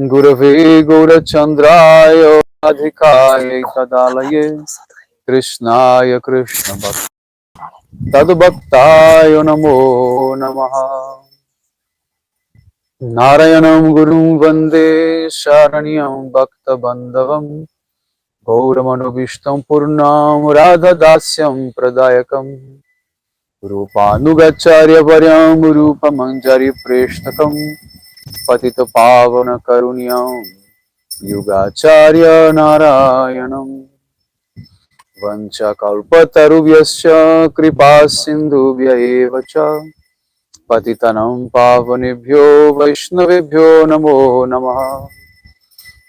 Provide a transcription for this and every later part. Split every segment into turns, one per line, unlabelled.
Gurave Gaurachandraya Adhikaya Tadalaye Krishnaya Krishna Bhakti Tadbhaktaya Namo Namaha Narayanam Gurum Vande Sharanyam Bhakta Bandhavam Gauramanovistam Purnam Radha Dasyam Pradayakam Rupanugacharya Varyam Rupamanjari Preshtakam Patita Pavana Karunyam Yugacharya Narayanam Vancha Kalpatarubhyasya Kripa Sindhubhya Evacha Patitanam Pavanebhyo Vaishnavebhyo Namo Namaha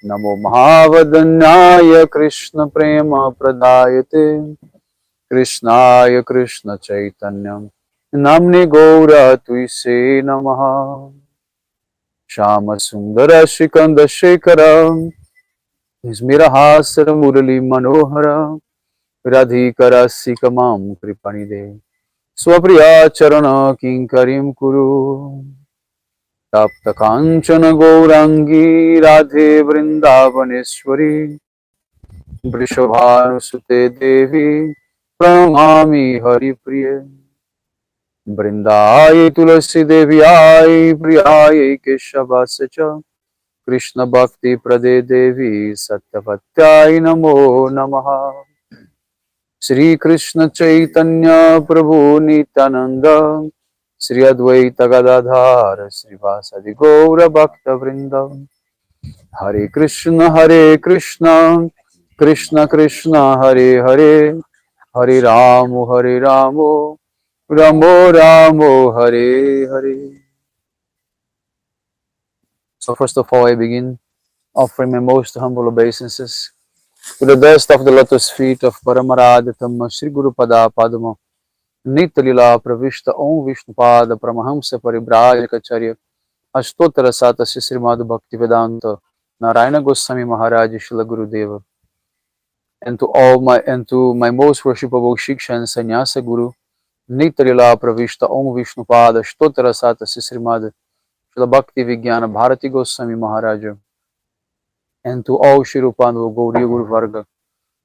Namo Mahavadanyaya Krishna Prema Pradayate Krishnaya Krishna Chaitanyam Namni Gaura Tuise Namaha Shama Sundara Shikanda Shekaram Ismirahasara Murali Manohara Radhikara Sikamam Kripanide Swapriya Charana Kinkarim Kuru Tapta Kanchana Gaurangi Radhe Vrindavaneshwari Vrishabhanusute Devi Pranamami Hari Priya Vrindaye Tulasi Devyai Priyaye Keshavascha Krishna Bhakti Prade Devi Satyavatyai Namo Namaha Shri Krishna Chaitanya Prabhu Nityananda Shri Advaita Gadadhar Shri Vasadi Gaura Bhakta Vrinda Hare Krishna Krishna Krishna Hare Hare Hare Ramo Ramo Ramo Hare Hare. So first of all I begin offering my most humble obeisances to the dust of the lotus feet of Paramaradatam Shri Guru Pada Padma Nitya Lila Pravishta Om Vishnupada Paramahamsa Paribrajacharya Ashtotara Satasya Srimad Bhakti Vedanta Narayana Goswami Maharaj Shila Gurudeva, and to my most worshipable Shiksha and Sannyasa Guru Nitya Lila Pravishta Om Vishnupada Ashtotara Satasya Srimad Shila Bhakti Vijnana Bharati Goswami Maharaja, and to all Shirupanu Gauriya Guru Varga,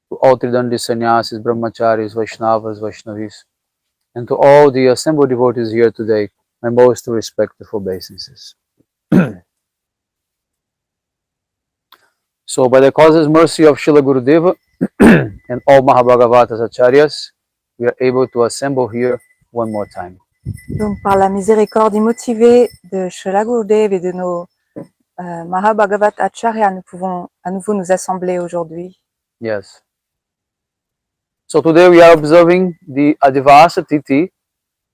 to all Tridandi Sannyasis, Brahmacharis, Vaishnavas, Vaishnavis, and to all the assembled devotees here today, my most respectful obeisances. So, by the causeless mercy of Srila Gurudeva and all Mahabhagavatas Acharyas, we are able to assemble here one more time.
Donc, par la miséricorde immotivée de Srila Gurudev et de nos Mahabhagavat Acharya, nous pouvons à nouveau nous assembler aujourd'hui.
Yes. So today we are observing the Adivasa Tithi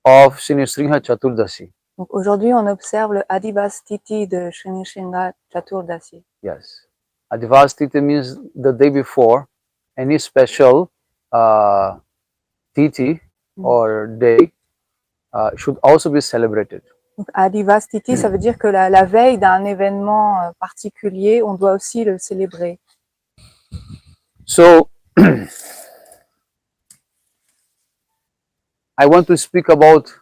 of Shri Nrishimha Chaturdasi.
Donc aujourd'hui, on observe le Adivas Tithi de Shri Nrishimha Chaturdasi.
Yes. Adivas Tithi means the day before. Any special Tithi or day should also be celebrated.
Donc Adivas Tithi, ça veut dire que la veille d'un événement particulier, on doit aussi le célébrer.
So, I want to speak about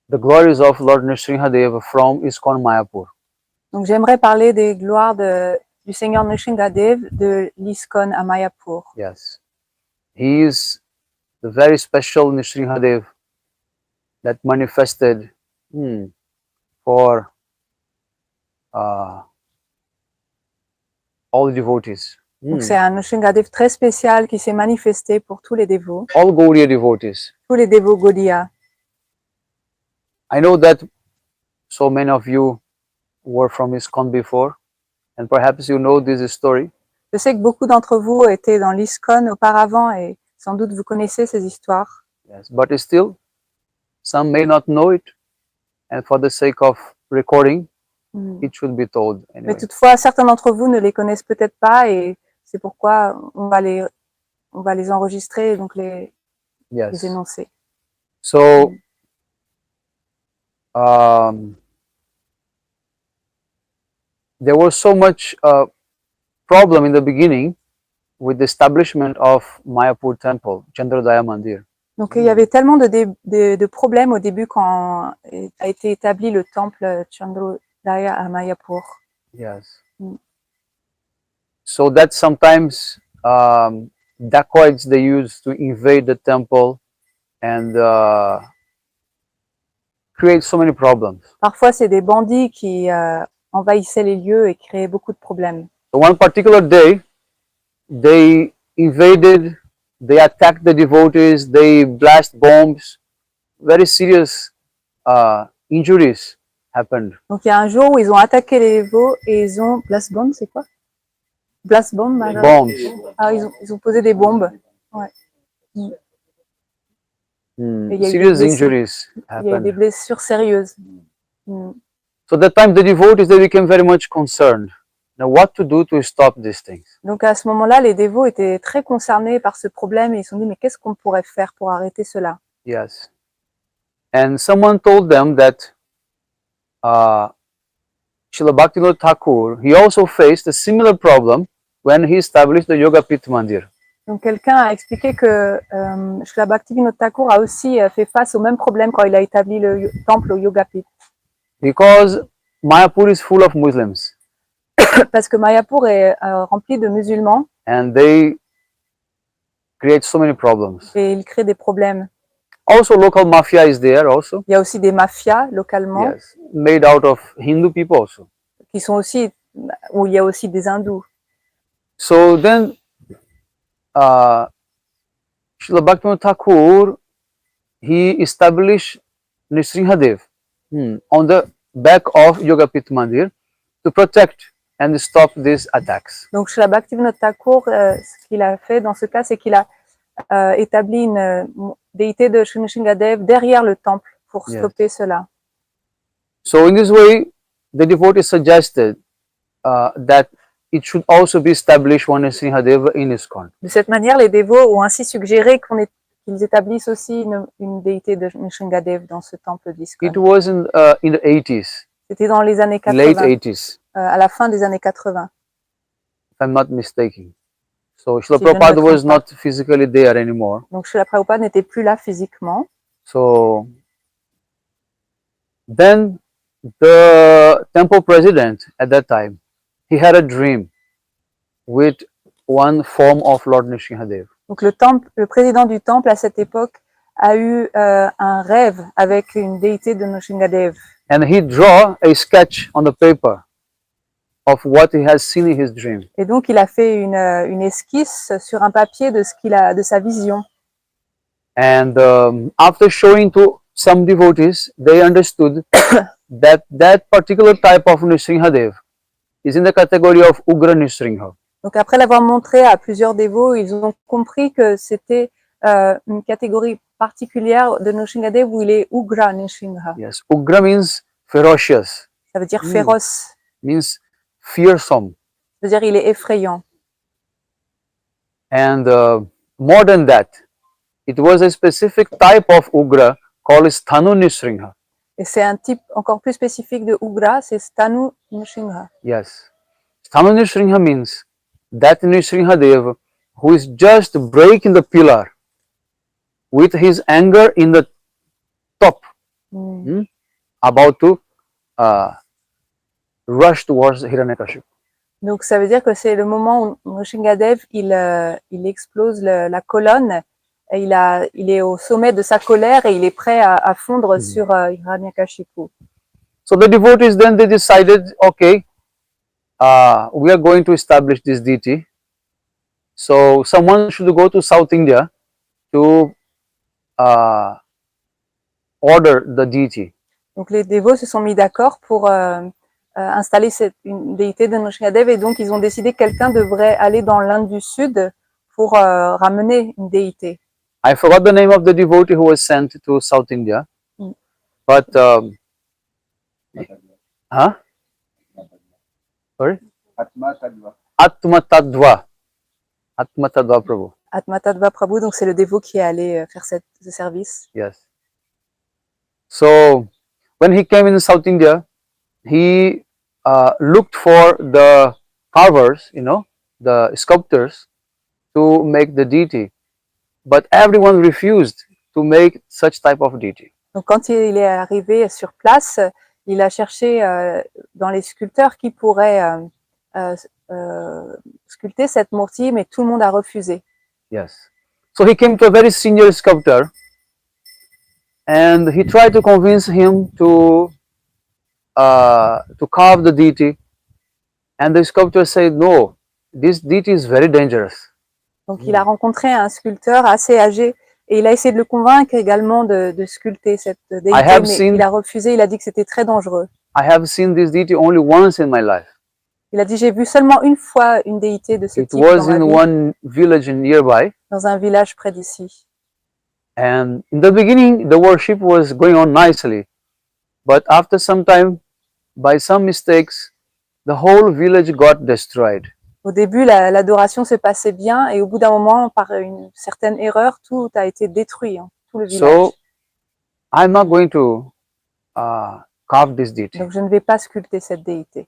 the glories of Lord Nrishimhadeva from ISKCON Mayapur.
Donc j'aimerais parler des gloires du Seigneur Nrishimhadev de l'ISKCON à Mayapur.
Yes. He is the very special Nrishimhadev that manifested for all the devotees.
Donc c'est un Nrishimhadev très spécial qui s'est manifesté pour tous les dévots.
All Gaudiya devotees.
Tous les dévots Gaudiya.
I know that so many of you were from ISKCON before, and perhaps you know this story.
Je sais que beaucoup d'entre vous étaient dans l'ISKCON auparavant et sans doute vous connaissez ces histoires.
Yes, but still, some may not know it, and for the sake of recording, it should be told anyway.
Mais toutefois, certains d'entre vous ne les connaissent peut-être pas et c'est pourquoi on va les enregistrer et donc les énoncer.
So, there was so much problem in the beginning with the establishment of Mayapur Temple, Chandrodaya Mandir.
Donc il y avait tellement de problèmes au début quand a été établi le temple là à Mayapur.
Yes.
Mm.
So that sometimes dacoits they use to invade the temple and create so many problems.
Parfois, c'est des bandits qui envahissaient les lieux et créaient beaucoup de problèmes.
So one particular day, they invaded, they attacked the devotees, they blast bombs, very serious injuries happened.
Donc, il y a un jour où ils ont attaqué les veaux et ils ont... Blast bomb, c'est quoi? Blast bomb,
Bombs.
Ah, ils ont posé des bombes. Ouais. Et il y a eu des
Serious
blessés.
injuries
Il y a eu des
happened.
blessures sérieuses. Mm.
So that time the devotees they became very much concerned. Now what to do to stop these things?
Donc à ce moment-là, les dévots étaient très concernés par ce problème et ils se sont dit mais qu'est-ce qu'on pourrait faire pour arrêter cela?
Yes. And someone told them that Srila Bhaktivinoda Thakur, he also faced a similar problem when he established the Yoga Pith Mandir.
Donc quelqu'un a expliqué que Srila Bhaktivinoda Thakur a aussi fait face au même problème quand il a établi le temple au Yoga Pith.
Because Mayapur is full of Muslims.
Parce que Mayapur est rempli de musulmans.
And they create so many problems.
Et il crée des problèmes.
Also local mafia is there also.
Il y a aussi des mafias localement.
Yes, made out of Hindu people also.
Qui sont aussi, où il y a aussi des hindous.
So then Srila Bhaktivinoda Thakur, he established Nrishimhadeva on the back of Yoga Pith Mandir to protect and stop these attacks.
Donc Srila Bhaktivinoda Thakur, ce qu'il a fait dans ce cas, c'est qu'il a établi une déité de Nrishimhadeva derrière le temple pour stopper cela.
So in this way, the devotee suggested that it should also be established one Nrishimhadeva in ISKCON.
De cette manière, les dévots ont ainsi suggéré qu'ils établissent aussi une déité de Nrishimhadeva dans ce temple d'ISKCON.
It was in the 80s.
C'était dans les années 80.
Late 80s.
À la fin des années 80.
If I'm not mistaken. So Srila Prabhupada was not physically there anymore.
Donc Srila Prabhupada n'était plus là physiquement.
So then the temple president at that time, he had a dream with one form of Lord Nrishimhadeva.
Donc le président du temple à cette époque a eu un rêve avec une déité de Nrishimhadeva.
And he draw a sketch on the paper of what he has seen in his dream.
Et donc il a fait une esquisse sur un papier de sa vision.
And after showing to some devotees, they understood that particular type of Nrishimhadeva is in the category of Ugra Nrishimha.
Donc après l'avoir montré à plusieurs dévots, ils ont compris que c'était une catégorie particulière de Nrishimhadeva où il est Ugra Nrishimha.
Yes, Ugra means ferocious.
Ça veut dire féroce.
Means fearsome.
Ça veut dire il est effrayant.
And more than that, it was a specific type of Ugra called Sthanu Nrishimha.
Et c'est un type encore plus spécifique de Ugra, c'est Sthanu Nrishimha.
Yes. Sthanu Nrishimha means that Nrishimhadeva who is just breaking the pillar with his anger in the top, about to rush towards Hiranyakashipu.
Donc ça veut dire que c'est le moment où Nrishimhadeva il explose la colonne, et il est au sommet de sa colère et il est prêt à fondre sur Hiranyakashipu.
So the devotees then they decided, okay, we are going to establish this deity. So someone should go to South India to order the deity.
Donc les dévots se sont mis d'accord pour installer une déité de Nrishimhadeva et donc ils ont décidé que quelqu'un devrait aller dans l'Inde du Sud pour ramener une déité.
I forgot the name of the devotee who was sent to South India, but sorry? Atmatadva Prabhu.
Atmatadva Prabhu, donc c'est le dévot qui est allé faire ce service.
Yes. So when he came in South India, he looked for the carvers, the sculptors, to make the deity, but everyone refused to make such type of deity.
Donc quand il est arrivé sur place, il a cherché dans les sculpteurs qui pourraient sculpter cette murti, mais tout le monde a refusé.
Yes. So he came to a very senior sculptor and he tried to convince him to carve the deity. And the sculptor said, no, this deity is very dangerous.
Donc il a rencontré un sculpteur assez âgé et il a essayé de le convaincre également de sculpter cette déité, mais il a refusé, il a dit que c'était très dangereux.
I have seen this deity only once in my life.
Il a dit, j'ai vu seulement une fois une déité de ce
It
type
was
dans ma
in
vie,
one village nearby.
dans un village près d'ici.
And in the beginning, the worship was going on nicely. But after some time, by some mistakes, the whole village got destroyed.
Au début, l'adoration se passait bien et au bout d'un moment, par une certaine erreur, tout a été détruit, hein, tout le village.
So, I'm not going to carve this deity.
Donc je ne vais pas sculpter cette déité.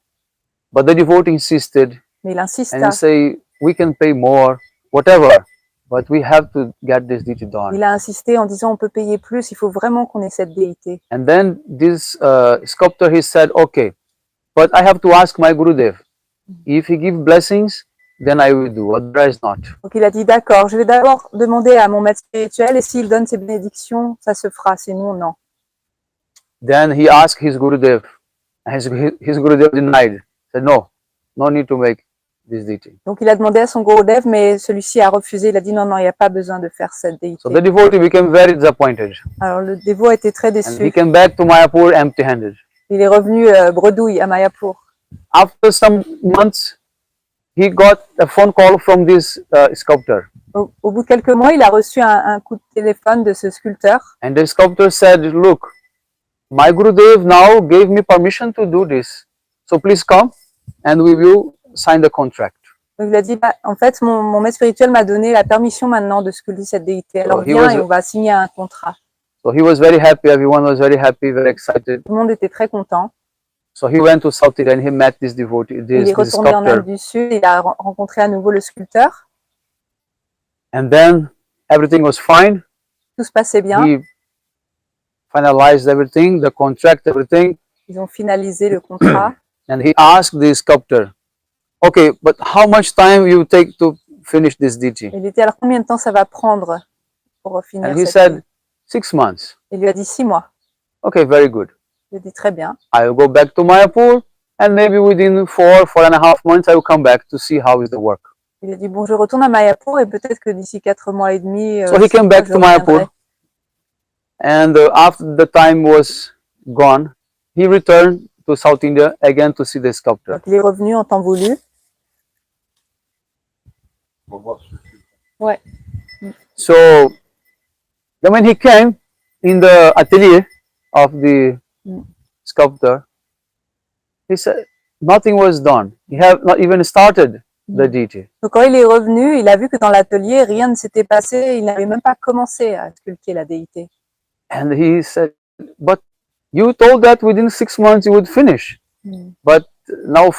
But the devotee insisted
Mais il insista.
and say, we can pay more, whatever, but we have to get this deity done.
Il a insisté en disant, on peut payer plus, il faut vraiment qu'on ait cette déité.
And then this sculptor, he said, okay, but I have to ask my Gurudev. If he gives blessings, then I will do, otherwise not.
Donc il a dit, d'accord, je vais d'abord demander à mon maître spirituel et s'il donne ses bénédictions, ça se fera, sinon non.
Then he asked his Gurudev, and his Gurudev denied, said no, no need to make this deity.
Donc il a demandé à son Gurudev, mais celui-ci a refusé, il a dit non, non, il n'y a pas besoin de faire cette déité.
So the devotee became very disappointed.
Alors le dévot était très
And he
déçu.
came back to Mayapur empty-handed.
Il est revenu bredouille à Mayapur.
After some months, he got a phone call from this sculptor.
Au bout de quelques mois, il a reçu un coup de téléphone de ce sculpteur.
And the sculptor said, look, my Gurudev now gave me permission to do this. So please come and we will sign the contract.
Donc il a dit, bah, en fait, mon maître spirituel m'a donné la permission maintenant de sculpter cette déité. Alors viens et on va signer un contrat.
So he was very happy, everyone was very happy, very excited.
Tout le monde était très content.
So he went to South India and he met this devotee,
Il est
this
retourné en Inde
sculptor.
du Sud, il a rencontré à nouveau le sculpteur.
And then everything was fine.
Tout se passait bien.
He finalized everything, the contract, everything.
Ils ont finalisé le contrat.
And he asked the sculptor, okay, but how much time you take to finish this deity?
Il était alors combien de temps ça va prendre pour finir
And he
cette
said,
déité?
6 months.
Il lui a dit 6 mois.
Okay, very good.
Il a dit très bien.
I will go back to Mayapur and maybe within 4.5 months I will come back to see how is the work.
Il a dit bon, je retourne à Mayapur et peut-être que d'ici 4 mois et demi,
So he came back
je
to
reviendrai.
Mayapur and after the time was gone, he returned to South India again to see the sculptor.
Donc il est revenu en temps voulu. Ouais.
So then when he came in the atelier of the sculptor, he said nothing was done. He had not even started the deity.
Donc quand il est revenu, il a vu que dans l'atelier, rien ne s'était passé. Il n'avait même pas commencé à sculpter la déité.
And he said, but you told that within 6 months you would finish. But now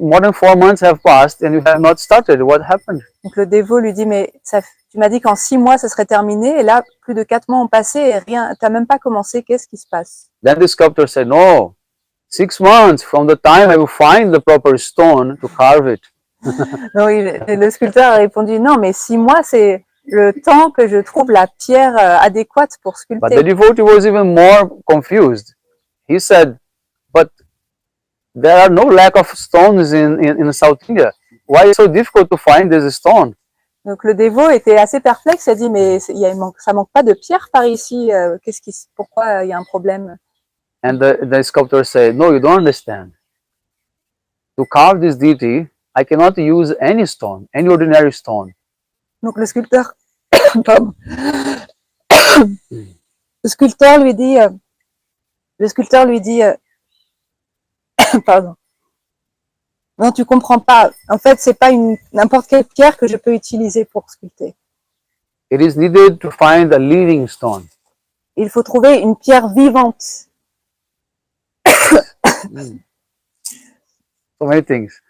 more than 4 months have passed and you have not started. What happened?
Donc le dévot lui dit, mais tu m'as dit qu'en 6 mois, ça serait terminé. Et là, plus de 4 mois ont passé et rien, t'as même pas commencé. Qu'est-ce qui se passe?
Then the sculptor said, no, 6 months from the time I will find the proper stone to carve it.
Donc, le sculpteur a répondu, non, mais 6 mois, c'est le temps que je trouve la pierre adéquate pour
But
sculpter.
the devotee was even more confused. He said, but there are no lack of stones in South India. Why is it so difficult to find this stone?
Donc le dévot était assez perplexe, il a dit mais ça manque pas de pierre par ici, pourquoi il y a un problème?
And the sculptor said, no, you don't understand. To carve this deity, I cannot use any stone, any ordinary stone.
Donc le sculpteur, pardon. Le sculpteur lui dit, pardon. Non, tu comprends pas. En fait, c'est pas n'importe quelle pierre que je peux utiliser pour sculpter.
It is needed to find a living stone.
Il faut trouver une pierre vivante.
So many things.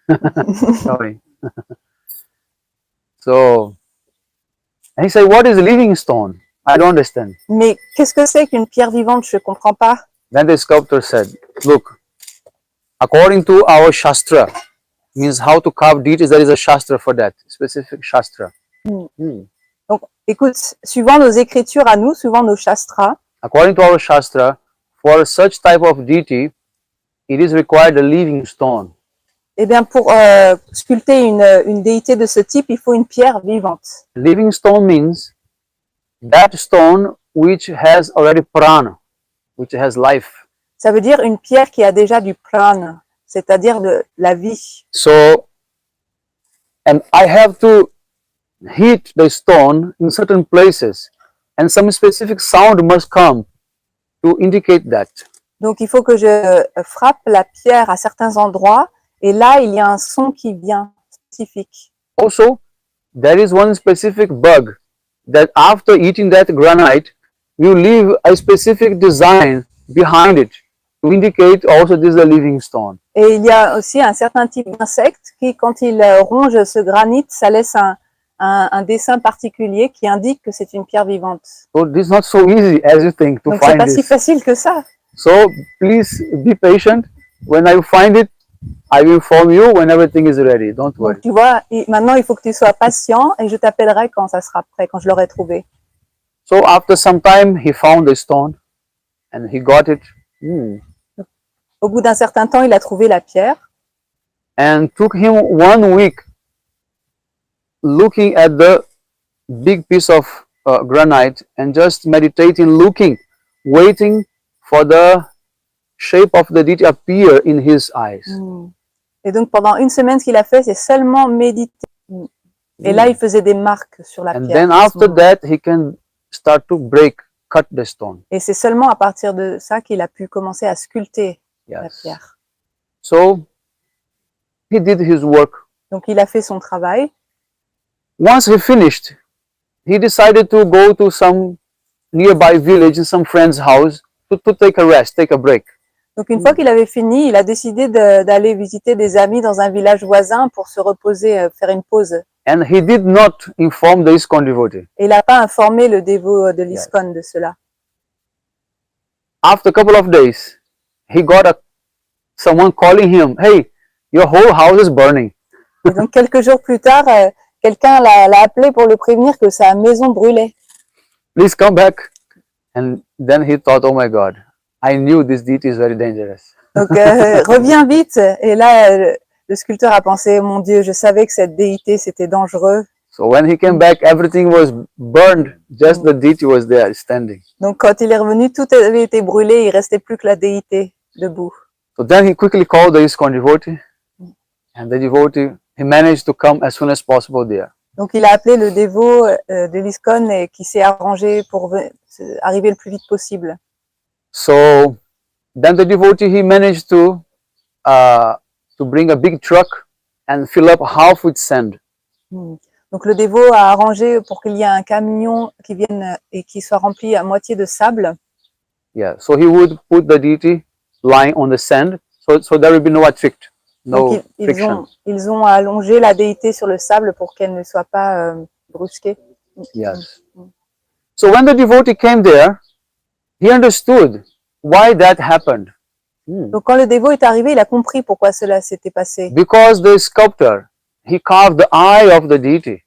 Sorry. So, and he said, what is a living stone? I don't understand.
Mais qu'est-ce que c'est qu'une pierre vivante? Je comprends pas.
Then the sculptor said, look, according to our Shastra, means how to carve deities, there is a Shastra for that, specific Shastra.
Donc, écoute, suivant nos écritures à nous, suivant nos shastras,
According to our Shastra, for such type of deity, it is required a living stone.
eh bien, pour sculpter une déité de ce type, il faut une pierre vivante.
Living stone means that stone which has already prana, which has life.
Ça veut dire une pierre qui a déjà du prana, c'est-à-dire de la vie.
So, and I have to hit the stone in certain places, and some specific sound must come to indicate that.
Donc, il faut que je frappe la pierre à certains endroits, et là, il y a un son qui vient spécifique.
Also, there is one specific bug that after eating that granite, you leave a specific design behind it to indicate also this is a living stone.
Et il y a aussi un certain type d'insecte qui, quand il ronge ce granit, ça laisse un dessin particulier qui indique que c'est une pierre vivante.
So this is not so easy as you think to
Donc, c'est
find
pas si
this.
facile que ça.
So please be patient. When I find it, I will inform you when everything is ready. Don't worry.
Donc, tu vois, maintenant, il faut que tu sois patient et je t'appellerai quand ça sera prêt, quand je l'aurai trouvé.
So after some time, he found the stone and he got it.
Au bout d'un certain temps, il a trouvé la pierre.
And took him 1 week looking at the big piece of granite and just meditating, looking, waiting for the shape of the deity appear in his eyes.
Et donc, pendant une semaine, ce qu'il a fait, c'est seulement méditer. Et là, il faisait des marques sur la
And
pierre.
then after that, he can start to cut the stone.
Et c'est seulement à partir de ça qu'il a pu commencer à sculpter la
Yes.
pierre.
So he did his work.
Donc, il a fait son travail.
Once he finished, he decided to go to some nearby village in some friend's house to take a rest, take a break.
Donc, une fois qu'il avait fini, il a décidé d'aller visiter des amis dans un village voisin pour se reposer, faire une pause.
And he did not inform the ISKCON devotee.
Et il n'a pas informé le dévot de l'ISKCON de cela.
After a couple of days, he got someone calling him, "Hey, your whole house is burning."
Et donc, quelques jours plus tard, quelqu'un l'a appelé pour le prévenir que sa maison brûlait.
Please come back. And then he thought, "Oh my God, I knew this deity is very dangerous."
Donc, reviens vite. Et là, le sculpteur a pensé, mon Dieu, je savais que cette déité, c'était dangereux.
So when he came back, everything was burned. Just the deity was there standing.
Donc, quand il est revenu, tout avait été brûlé. Il restait plus que la déité debout.
So then he quickly called the ISKCON devotee. And the devotee, he managed to come as soon as possible there.
Donc, il a appelé le dévot de l'ISKCON et qui s'est arrangé pour arriver le plus vite possible.
So then the devotee, he managed to bring a big truck and fill up half with sand.
Donc, le dévot a arrangé pour qu'il y ait un camion qui vienne et qui soit rempli à moitié de sable.
Yeah, so he would put the deity lying on the sand, so there will be no attrict, no
Donc,
friction.
ils ont allongé la déité sur le sable pour qu'elle ne soit pas brusquée.
Yes. So when the devotee came there, he understood why that happened.
Donc, quand le dévot est arrivé, il a compris pourquoi cela s'était passé.
Because the sculptor, he carved the eye of the deity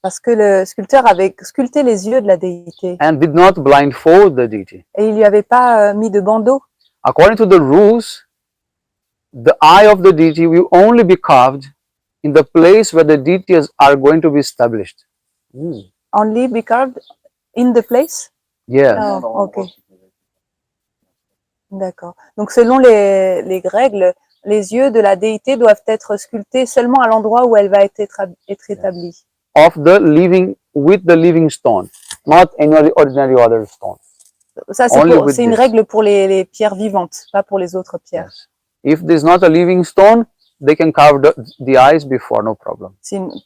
Parce que le sculpteur avait sculpté les yeux de la déité
and did not blindfold the deity.
et il lui avait pas mis de bandeau.
According to the rules, the eye of the deity will only be carved in the place where the deities are going to be established.
Only be carved in the place?
Yes.
Oh, ok. D'accord. Donc, selon les règles, les yeux de la déité doivent être sculptés seulement à l'endroit où elle va être établie.
Of the living, with the living stone, not any ordinary other stone.
Ça,
Only with
c'est une
this.
règle pour les pierres vivantes, pas pour les autres pierres.
Yes. If there's not a living stone, they can carve the eyes before, no problem.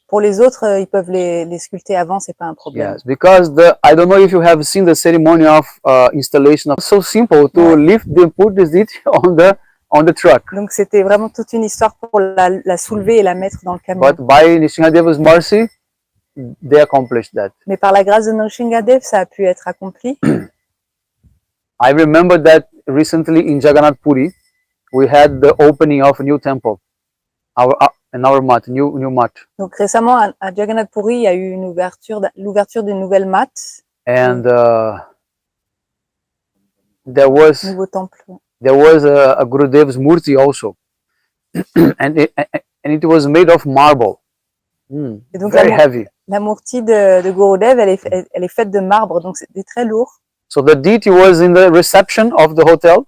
Pour les autres, ils peuvent les sculpter avant, c'est pas un problème.
Yes, because I don't know if you have seen the ceremony of installation. It's so simple to lift them, put this deity on the truck.
Donc, c'était vraiment toute une histoire pour la soulever et la mettre dans le camion.
But by Nrishimhadeva's mercy, they accomplished that.
Mais par la grâce de Nrishimhadeva, ça a pu être accompli.
I remember that recently in Jagannath Puri, we had the opening of a new temple, in our mat, new mat.
Donc récemment à Jagannath Puri, il y a eu l'ouverture d'une nouvelle matte,
And there was
nouveau temple.
a Gurudev's Murti also, and it was made of marble,
Et donc
very heavy.
la murti de Gurudev, elle est faite de marbre, donc c'était très lourd.
So the deity was in the reception of the hotel,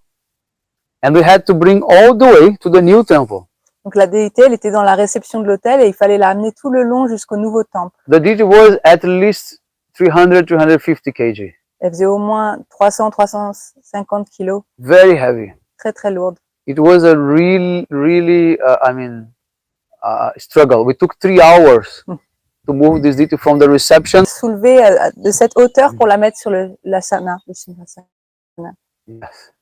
and we had to bring all the way to the new temple.
Donc la déité, elle était dans la réception de l'hôtel et il fallait la amener tout le long jusqu'au nouveau temple.
The deity was at least 350 kg.
Elle faisait au moins 300-350 kilos.
Very heavy.
Très très lourde.
It was a really struggle. We took 3 hours to move this deity from the reception.
Soulever de cette hauteur pour la mettre sur l'asana, le simhasana.
Yes.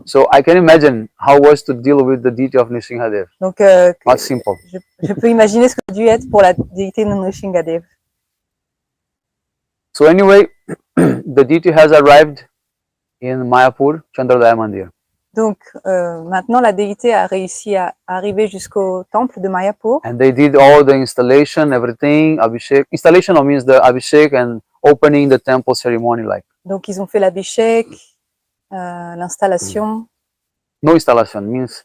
So I can imagine how it was to deal with the deity of Nrishimhadeva.
Donc
Not simple.
je peux imaginer ce que ça a dû être pour la déité de Nrishimhadeva.
So anyway, the deity has arrived in Mayapur, Chandrodaya Mandir.
Donc maintenant la déité a réussi à arriver jusqu'au temple de Mayapur.
And they did all the installation, everything, Abhishek. Installation means the Abhishek and opening the temple ceremony like.
Donc ils ont fait l'abhishek, l'installation.
No installation means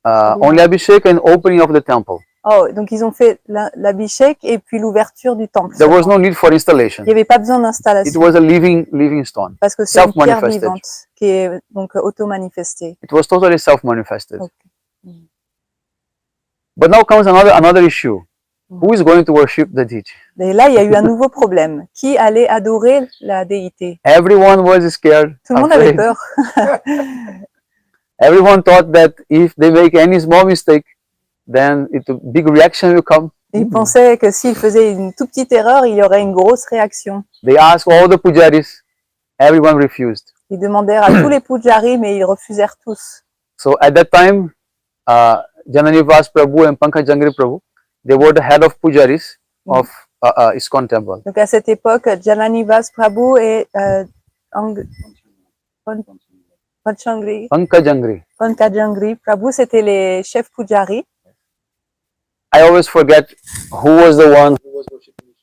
only Abhishek and opening of the temple.
Oh, donc ils ont fait l'abhishek et puis l'ouverture du temple.
There was no need for installation.
Il n'y avait pas besoin
It
d'installation
was a living stone.
parce que c'est une pierre
Self-manifested.
vivante qui est donc auto-manifestée.
It was totally self-manifested.
Okay.
But now comes another issue. Who is going to worship the deity?
Et là, il y a eu un nouveau problème. Qui allait adorer la déité?
Everyone was scared.
Tout le monde avait
Afraid.
peur.
Everyone thought that if they make any small mistake, then a big reaction will come.
Ils pensaient que s'ils faisaient une toute petite erreur, il y aurait une grosse réaction.
They asked all the pujaris. Everyone refused.
Ils demandèrent à tous les pujaris, mais ils refusèrent tous.
So at that time, Jananivas Prabhu and Pankajangri Prabhu, they were the head of pujaris of ISKCON temple.
Donc à cette époque, Jananivas Prabhu et Pankajangri Prabhu, c'était les chefs pujaris.
I always forget who was the one who was worshiping.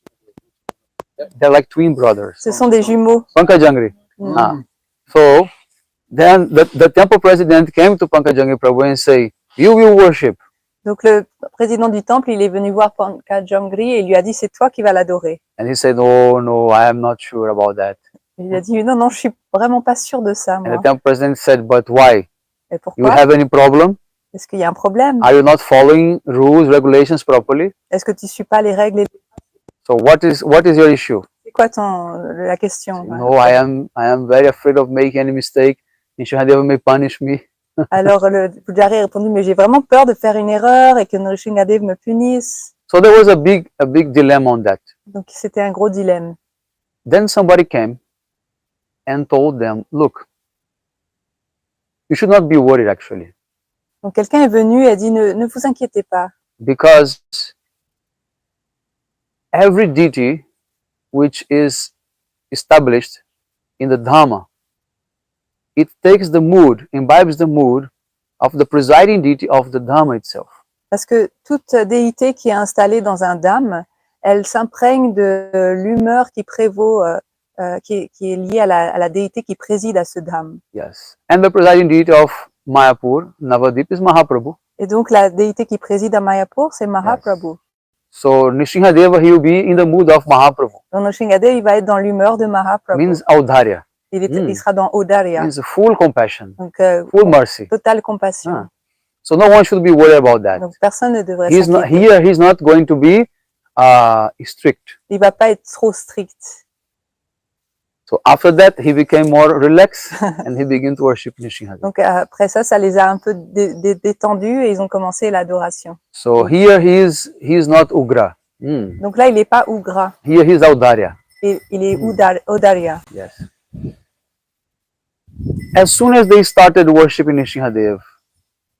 They're like twin brothers.
Ce sont des jumeaux.
Pankajangri. So then the temple president came to Pankajangri Prabhu and say, "You will worship."
Donc le président du temple, il est venu voir Pankajangri et il lui a dit, c'est toi qui vas l'adorer.
And he said, "Oh no, I am not sure about that."
Il a dit, non, je suis vraiment pas sûr de ça,
And
moi.
the temple president said, "But why?
Et
You
pourquoi?
have any problem?
Est-ce qu'il y a un problème?
Are you not following rules, regulations properly?
Est-ce que tu suis pas les règles?
So what is your issue?"
C'est quoi la question?
No, I am very afraid of making any mistake. Nrishimhadeva may punish me.
Alors le pujari a répondu, mais j'ai vraiment peur de faire une erreur et que Nrishimhadeva me punisse.
So there was a big dilemma on that.
Donc c'était un gros dilemme.
Then somebody came and told them, "Look, you should not be worried actually,
Donc quelqu'un est venu et a dit, ne vous inquiétez pas,
because every deity which is established in the Dhamma, it takes the mood, imbibes the mood of the presiding deity of the Dhamma itself.
parce que toute déité qui est installée dans un dham, elle s'imprègne de l'humeur qui prévaut, qui est liée à la déité qui préside à ce dham.
Yes. And the presiding deity of Mayapur, Navadip, is Mahaprabhu.
Et donc la déité qui préside à Mayapur, c'est Mahaprabhu.
So Nrishimhadeva, he will be in the mood of Mahaprabhu.
Donc Nrishimhadeva, il va être dans l'humeur de Mahaprabhu.
Means Audharya.
Il sera dans Audarya,
Means full compassion,
donc
full mercy.
totale compassion.
Ah. So no one should be worried about that.
Donc personne ne devrait
He's not
s'inquiéter.
here. He's not going to be strict.
Il va pas être trop strict.
So after that, he became more relaxed and he began to worship Nrishimhadeva.
Donc après ça les a un peu détendus et ils ont commencé l'adoration.
So here he is not Ugra.
Donc là, il n'est pas Ugra,
Here he is Audharya.
il est Audarya.
Yes. As soon as they started worshiping Nrishimhadeva,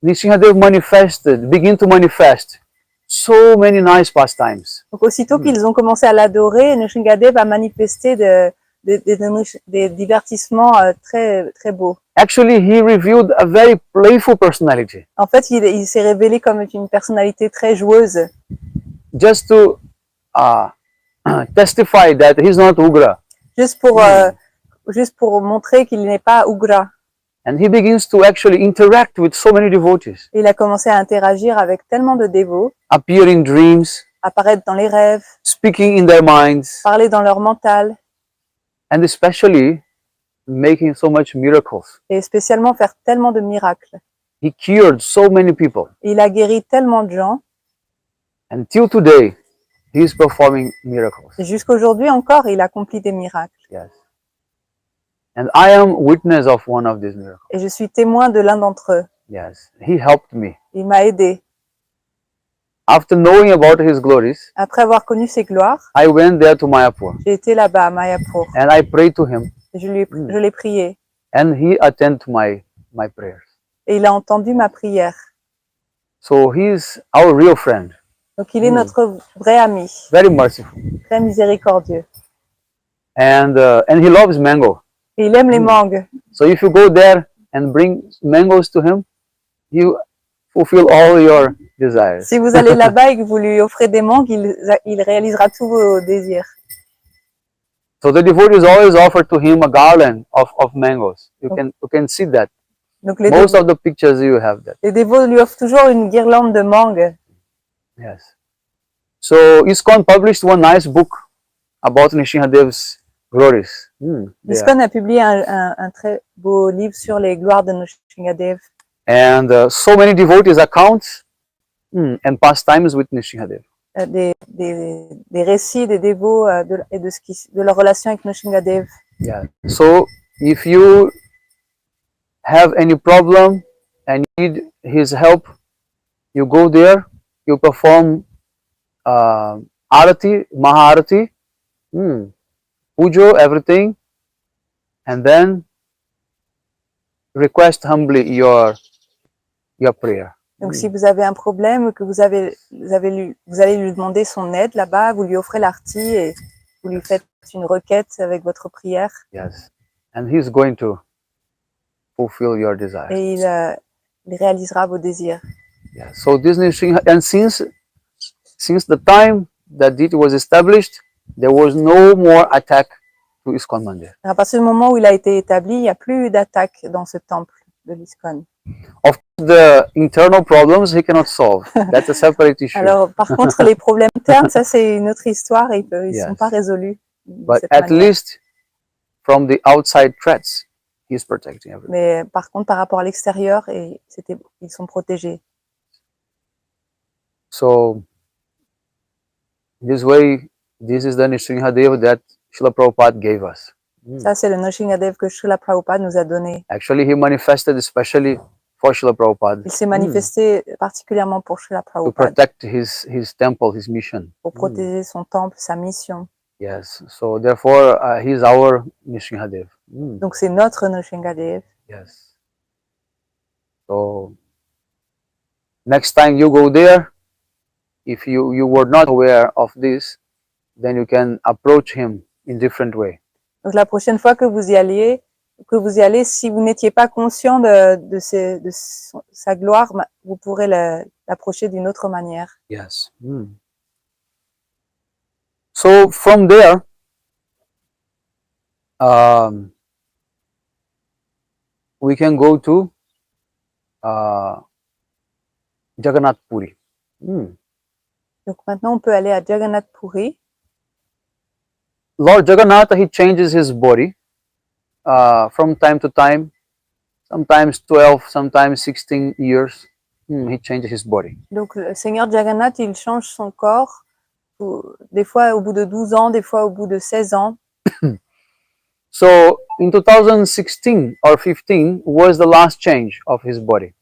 Nrishimhadeva began to manifest so many nice pastimes.
Donc aussitôt qu'ils ont commencé à l'adorer, Nrishimhadeva a manifesté des divertissements très, très beaux.
Actually, he revealed a very playful personality,
En fait, il s'est révélé comme une personnalité très joueuse,
just to testify that he's not Ugra.
juste pour montrer qu'il n'est pas Ugra.
And he begins to actually interact with so many devotees,
Il a commencé à interagir avec tellement de dévots,
appear in dreams,
apparaître dans les rêves,
speaking in their minds,
parler dans leur mental,
and especially making so much miracles.
et spécialement faire tellement de miracles.
He cured so many people.
Il a guéri tellement de gens,
Until today, he is performing miracles.
et jusqu'aujourd'hui encore, il accomplit des miracles.
Yes. And I am witness of one of these miracles.
Et je suis témoin de l'un d'entre eux.
Yes. He helped me.
Il m'a aidé.
After knowing about his glories,
Après avoir connu ses gloires,
I went there to Mayapur
j'ai été là-bas à Mayapur.
and I prayed to him,
Et je l'ai prié.
and he attended to my prayers.
Et il a entendu ma prière.
So he's our real friend,
Donc il est notre vrai ami,
very merciful,
très miséricordieux.
and he loves mango.
Et il aime les mangues.
So if you go there and bring mangoes to him, you fulfill all your desires.
Si vous allez là-bas et que vous lui offrez des mangues, il réalisera tous vos désirs.
So the devotees always offer to him a garland of mangoes. You can see that.
Donc
Most of the pictures you have that.
les dévots lui offrent toujours une guirlande de mangues.
Yes. So ISKCON published one nice book about Nrishimhadeva's glories.
ISKCON a publié un très beau livre sur les gloires de Nrishimhadeva.
And so many devotees accounts and pastimes with Nrishimhadeva.
Des récits des dévots et de leur relation avec Nrishimhadeva.
Yeah. So if you have any problem and need his help, you go there, you perform arati, maharati, pujo, everything, and then request humbly your prayer.
Donc si vous avez un problème, que vous allez lui demander son aide là-bas, vous lui offrez l'arti et vous lui faites une requête avec votre prière.
Yes, and he's going to fulfill your desires.
Et il réalisera vos désirs.
Yeah. So this and since the time that it was established, there was no more attack to ISKCON Mandir.
À partir du moment où il a été établi, il n'y a plus d'attaque dans ce temple de l'ISKCON.
Of the internal problems he cannot solve. That's a separate issue.
Alors, par contre, les problèmes internes, ça c'est une autre histoire et ils ne sont pas résolus.
But at least from the outside threats, he's protecting everything.
Mais par contre, par rapport à l'extérieur, ils sont protégés.
So this way, this is the Nrishimhadeva that Srila Prabhupada gave us.
Ça, c'est le Nrishimhadeva que Srila Prabhupada nous a donné.
Actually, he manifested especially for Srila Prabhupada.
Il s'est manifesté particulièrement pour Srila
To
Prabhupada.
protect his temple, his mission.
Pour protéger son temple, sa mission.
Yes. So therefore, he's our Nrishimhadeva.
Donc c'est notre Nrishimhadeva.
Yes. So next time you go there, if you were not aware of this, then you can approach him in different way.
Donc la prochaine fois que vous y allez, si vous n'étiez pas conscient de sa gloire, vous pourrez l'approcher d'une autre manière.
Yes. So from there, we can go to Jagannath Puri.
Donc maintenant, on peut aller à Jagannath Puri.
Lord Jagannath, he changes his body from time to time, sometimes 12, sometimes 16 years. He changes his body.
Donc le Seigneur Jagannath, il change son corps, des fois au bout de 12 ans, des fois au bout de 16 ans.
So in 2016 or 15 was the last change of his body.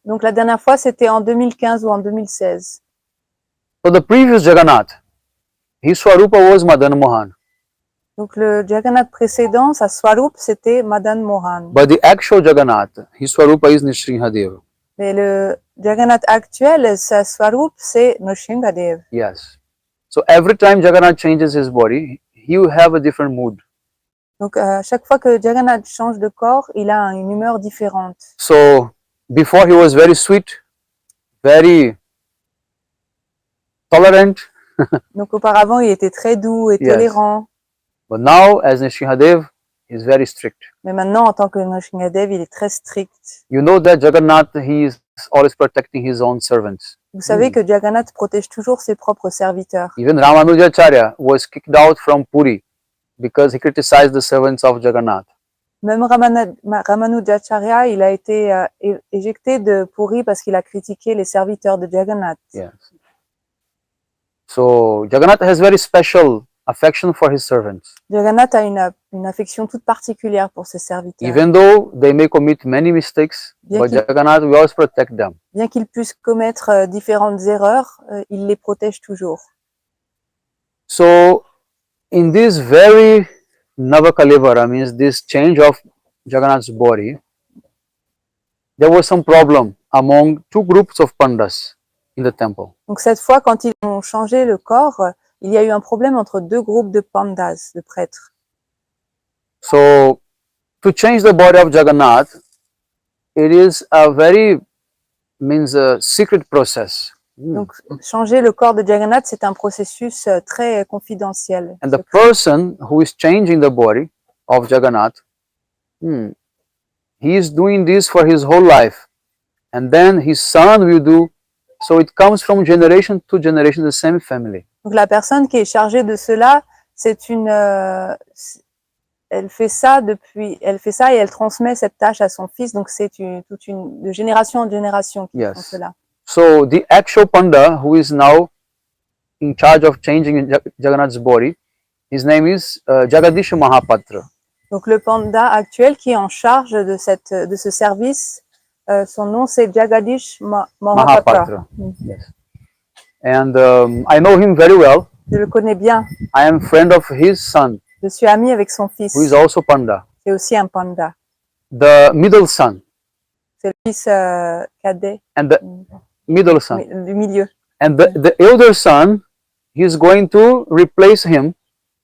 Donc la dernière fois, c'était en 2015 ou en 2016.
So the previous Jagannath, his Swarupa was Madan Mohan.
Donc le Jagannath précédent, sa Swarup, c'était Madan Mohan.
But the actual Jagannath, his Swarupa is Nrishimhadeva.
Mais le Jagannath actuel, sa Swarup, c'est Nrishimhadeva.
Yes. So every time Jagannath changes his body, he will have a different mood.
Donc, chaque fois que Jagannath change de corps, il a une humeur différente.
So before he was very sweet, very tolerant.
Donc, auparavant, il était très doux et
Yes.
tolérant.
But now, as Nrishimhadeva, he is very strict.
Mais maintenant, en tant que Nrishimhadeva, il est très strict.
You know that Jagannath, he is always protecting his own servants.
Vous savez que Jagannath protège toujours ses propres serviteurs.
Even Ramanujacharya was kicked out from Puri because he criticized the servants of Jagannath.
Même Ramanujacharya, il a été éjecté de Puri parce qu'il a critiqué les serviteurs de Jagannath.
Yes. So Jagannath has very special affection for his servants.
Jagannath a une affection toute particulière pour ses serviteurs.
Even though they may commit many mistakes, but Jagannath will always protect them.
Bien qu'ils puissent commettre différentes erreurs, il les protège toujours.
So in this very Navakalivara, means this change of Jagannath's body, there was some problem among two groups of pandas in the temple.
Donc cette fois, quand ils ont changé le corps, il y a eu un problème entre deux groupes de pandas, de prêtres.
So to change the body of Jagannath, it is a very secret process.
Donc changer le corps de Jagannath, c'est un processus très confidentiel.
And the person who is changing the body of Jagannath, he is doing this for his whole life, and then his son will do. So it comes from generation to generation, the same family.
Donc la personne qui est chargée de cela, c'est elle fait ça et elle transmet cette tâche à son fils. Donc c'est de génération en génération qui font cela.
So the actual panda who is now in charge of changing Jagannath's body, his name is Jagadish Mahapatra.
Donc le panda actuel qui est en charge de ce service, son nom c'est Jagadish Mahapatra.
Yes. And I know him very well.
Je le connais bien.
I am friend of his son.
Je suis ami avec son fils.
Who is also panda.
C'est aussi un panda.
The middle son.
C'est le fils cadet.
And the middle son.
Du milieu.
And the elder son, he is going to replace him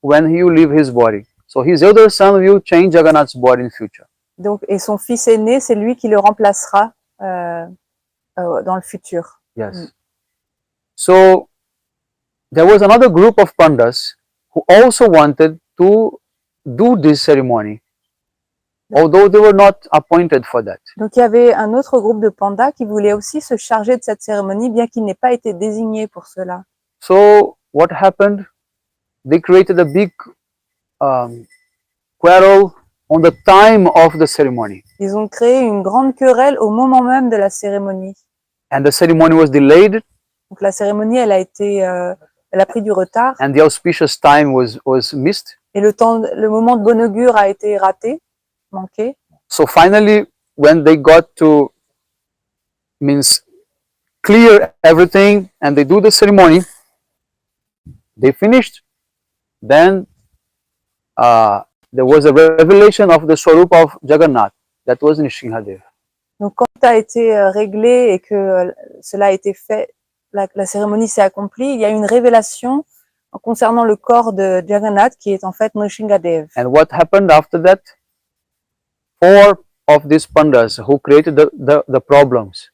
when he will leave his body. So his elder son will change Jagannath's body in future.
Donc, et son fils aîné, c'est lui qui le remplacera dans le futur.
Yes. So there was another group of pandas who also wanted to do this ceremony, although they were not appointed for that.
Donc il y avait un autre groupe de pandas qui voulait aussi se charger de cette cérémonie, bien qu'il n'ait pas été désigné pour cela.
So what happened? They created a big quarrel on the time of the ceremony.
Ils ont créé une grande querelle au moment même de la cérémonie.
And the ceremony was delayed.
Donc la cérémonie, elle a pris du retard.
And the auspicious time was missed.
Et le moment de bon augure a été raté, manqué.
So finally, when they got to clear everything and they do the ceremony, they finished. Then there was a revelation of the Swarup of Jagannath. That was Nrishimhadeva.
Donc quand ça a été réglé et que cela a été fait, la cérémonie s'est accomplie, il y a eu une révélation concernant le corps de Jagannath qui est en fait Nrishimhadeva.
And what happened after that? 4 of these pandas who created the problems,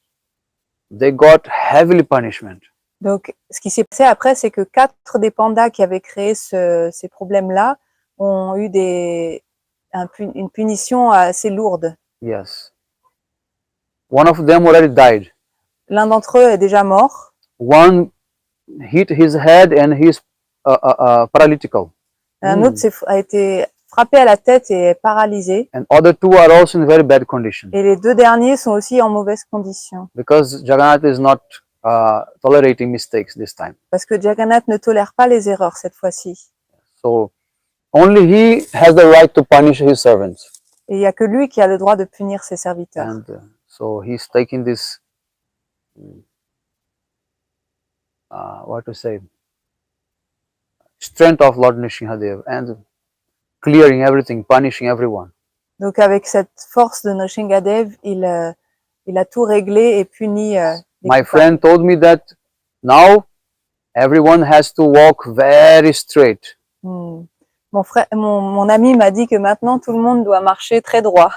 they got heavily punishment.
Donc ce qui s'est passé après, c'est que 4 des pandas qui avaient créé ces problèmes-là ont eu une punition assez lourde.
Yes. One of them already died.
L'un d'entre eux est déjà mort.
One hit his head and he's paralytical.
Un autre a été frappé à la tête et est paralysé.
And other 2 are also in very bad condition.
Et les 2 derniers sont aussi en mauvaise condition.
Because Jagannath is not tolerating mistakes this time.
Parce que Jagannath ne tolère pas les erreurs cette fois-ci.
So only he has the right to punish his servants.
Et il n'y a que lui qui a le droit de punir ses serviteurs.
And so he's taking this, what to say, strength of Lord Nrishimhadeva and clearing everything, punishing everyone.
Donc avec cette force de Nrishimhadeva, il a tout réglé et puni.
My friend told me that now everyone has to walk very straight.
Mon Mon ami m'a dit que maintenant tout le monde doit marcher très droit.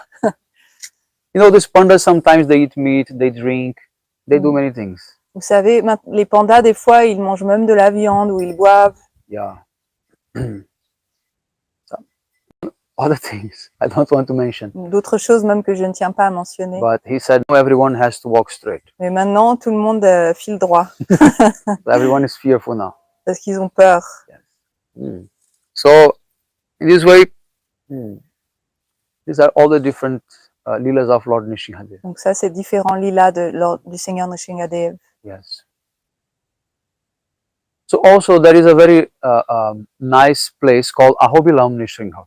You know, these pandas sometimes they eat meat, they drink, they do many things.
Vous savez, les pandas, des fois, ils mangent même de la viande ou ils boivent.
Yeah. Other things I don't want to mention.
D'autres choses même que je ne tiens pas à mentionner.
But he said, no, everyone has to walk straight.
Mais maintenant, tout le monde file droit.
So everyone is fearful now.
Parce qu'ils ont peur.
Yes. So, in this way, these are all the different lilas of Lord Nrishimhadeva.
Donc ça, c'est différents lilas du Seigneur Nrishimhadeva.
Yes. So also there is a very nice place called Ahobilam Nrishimha.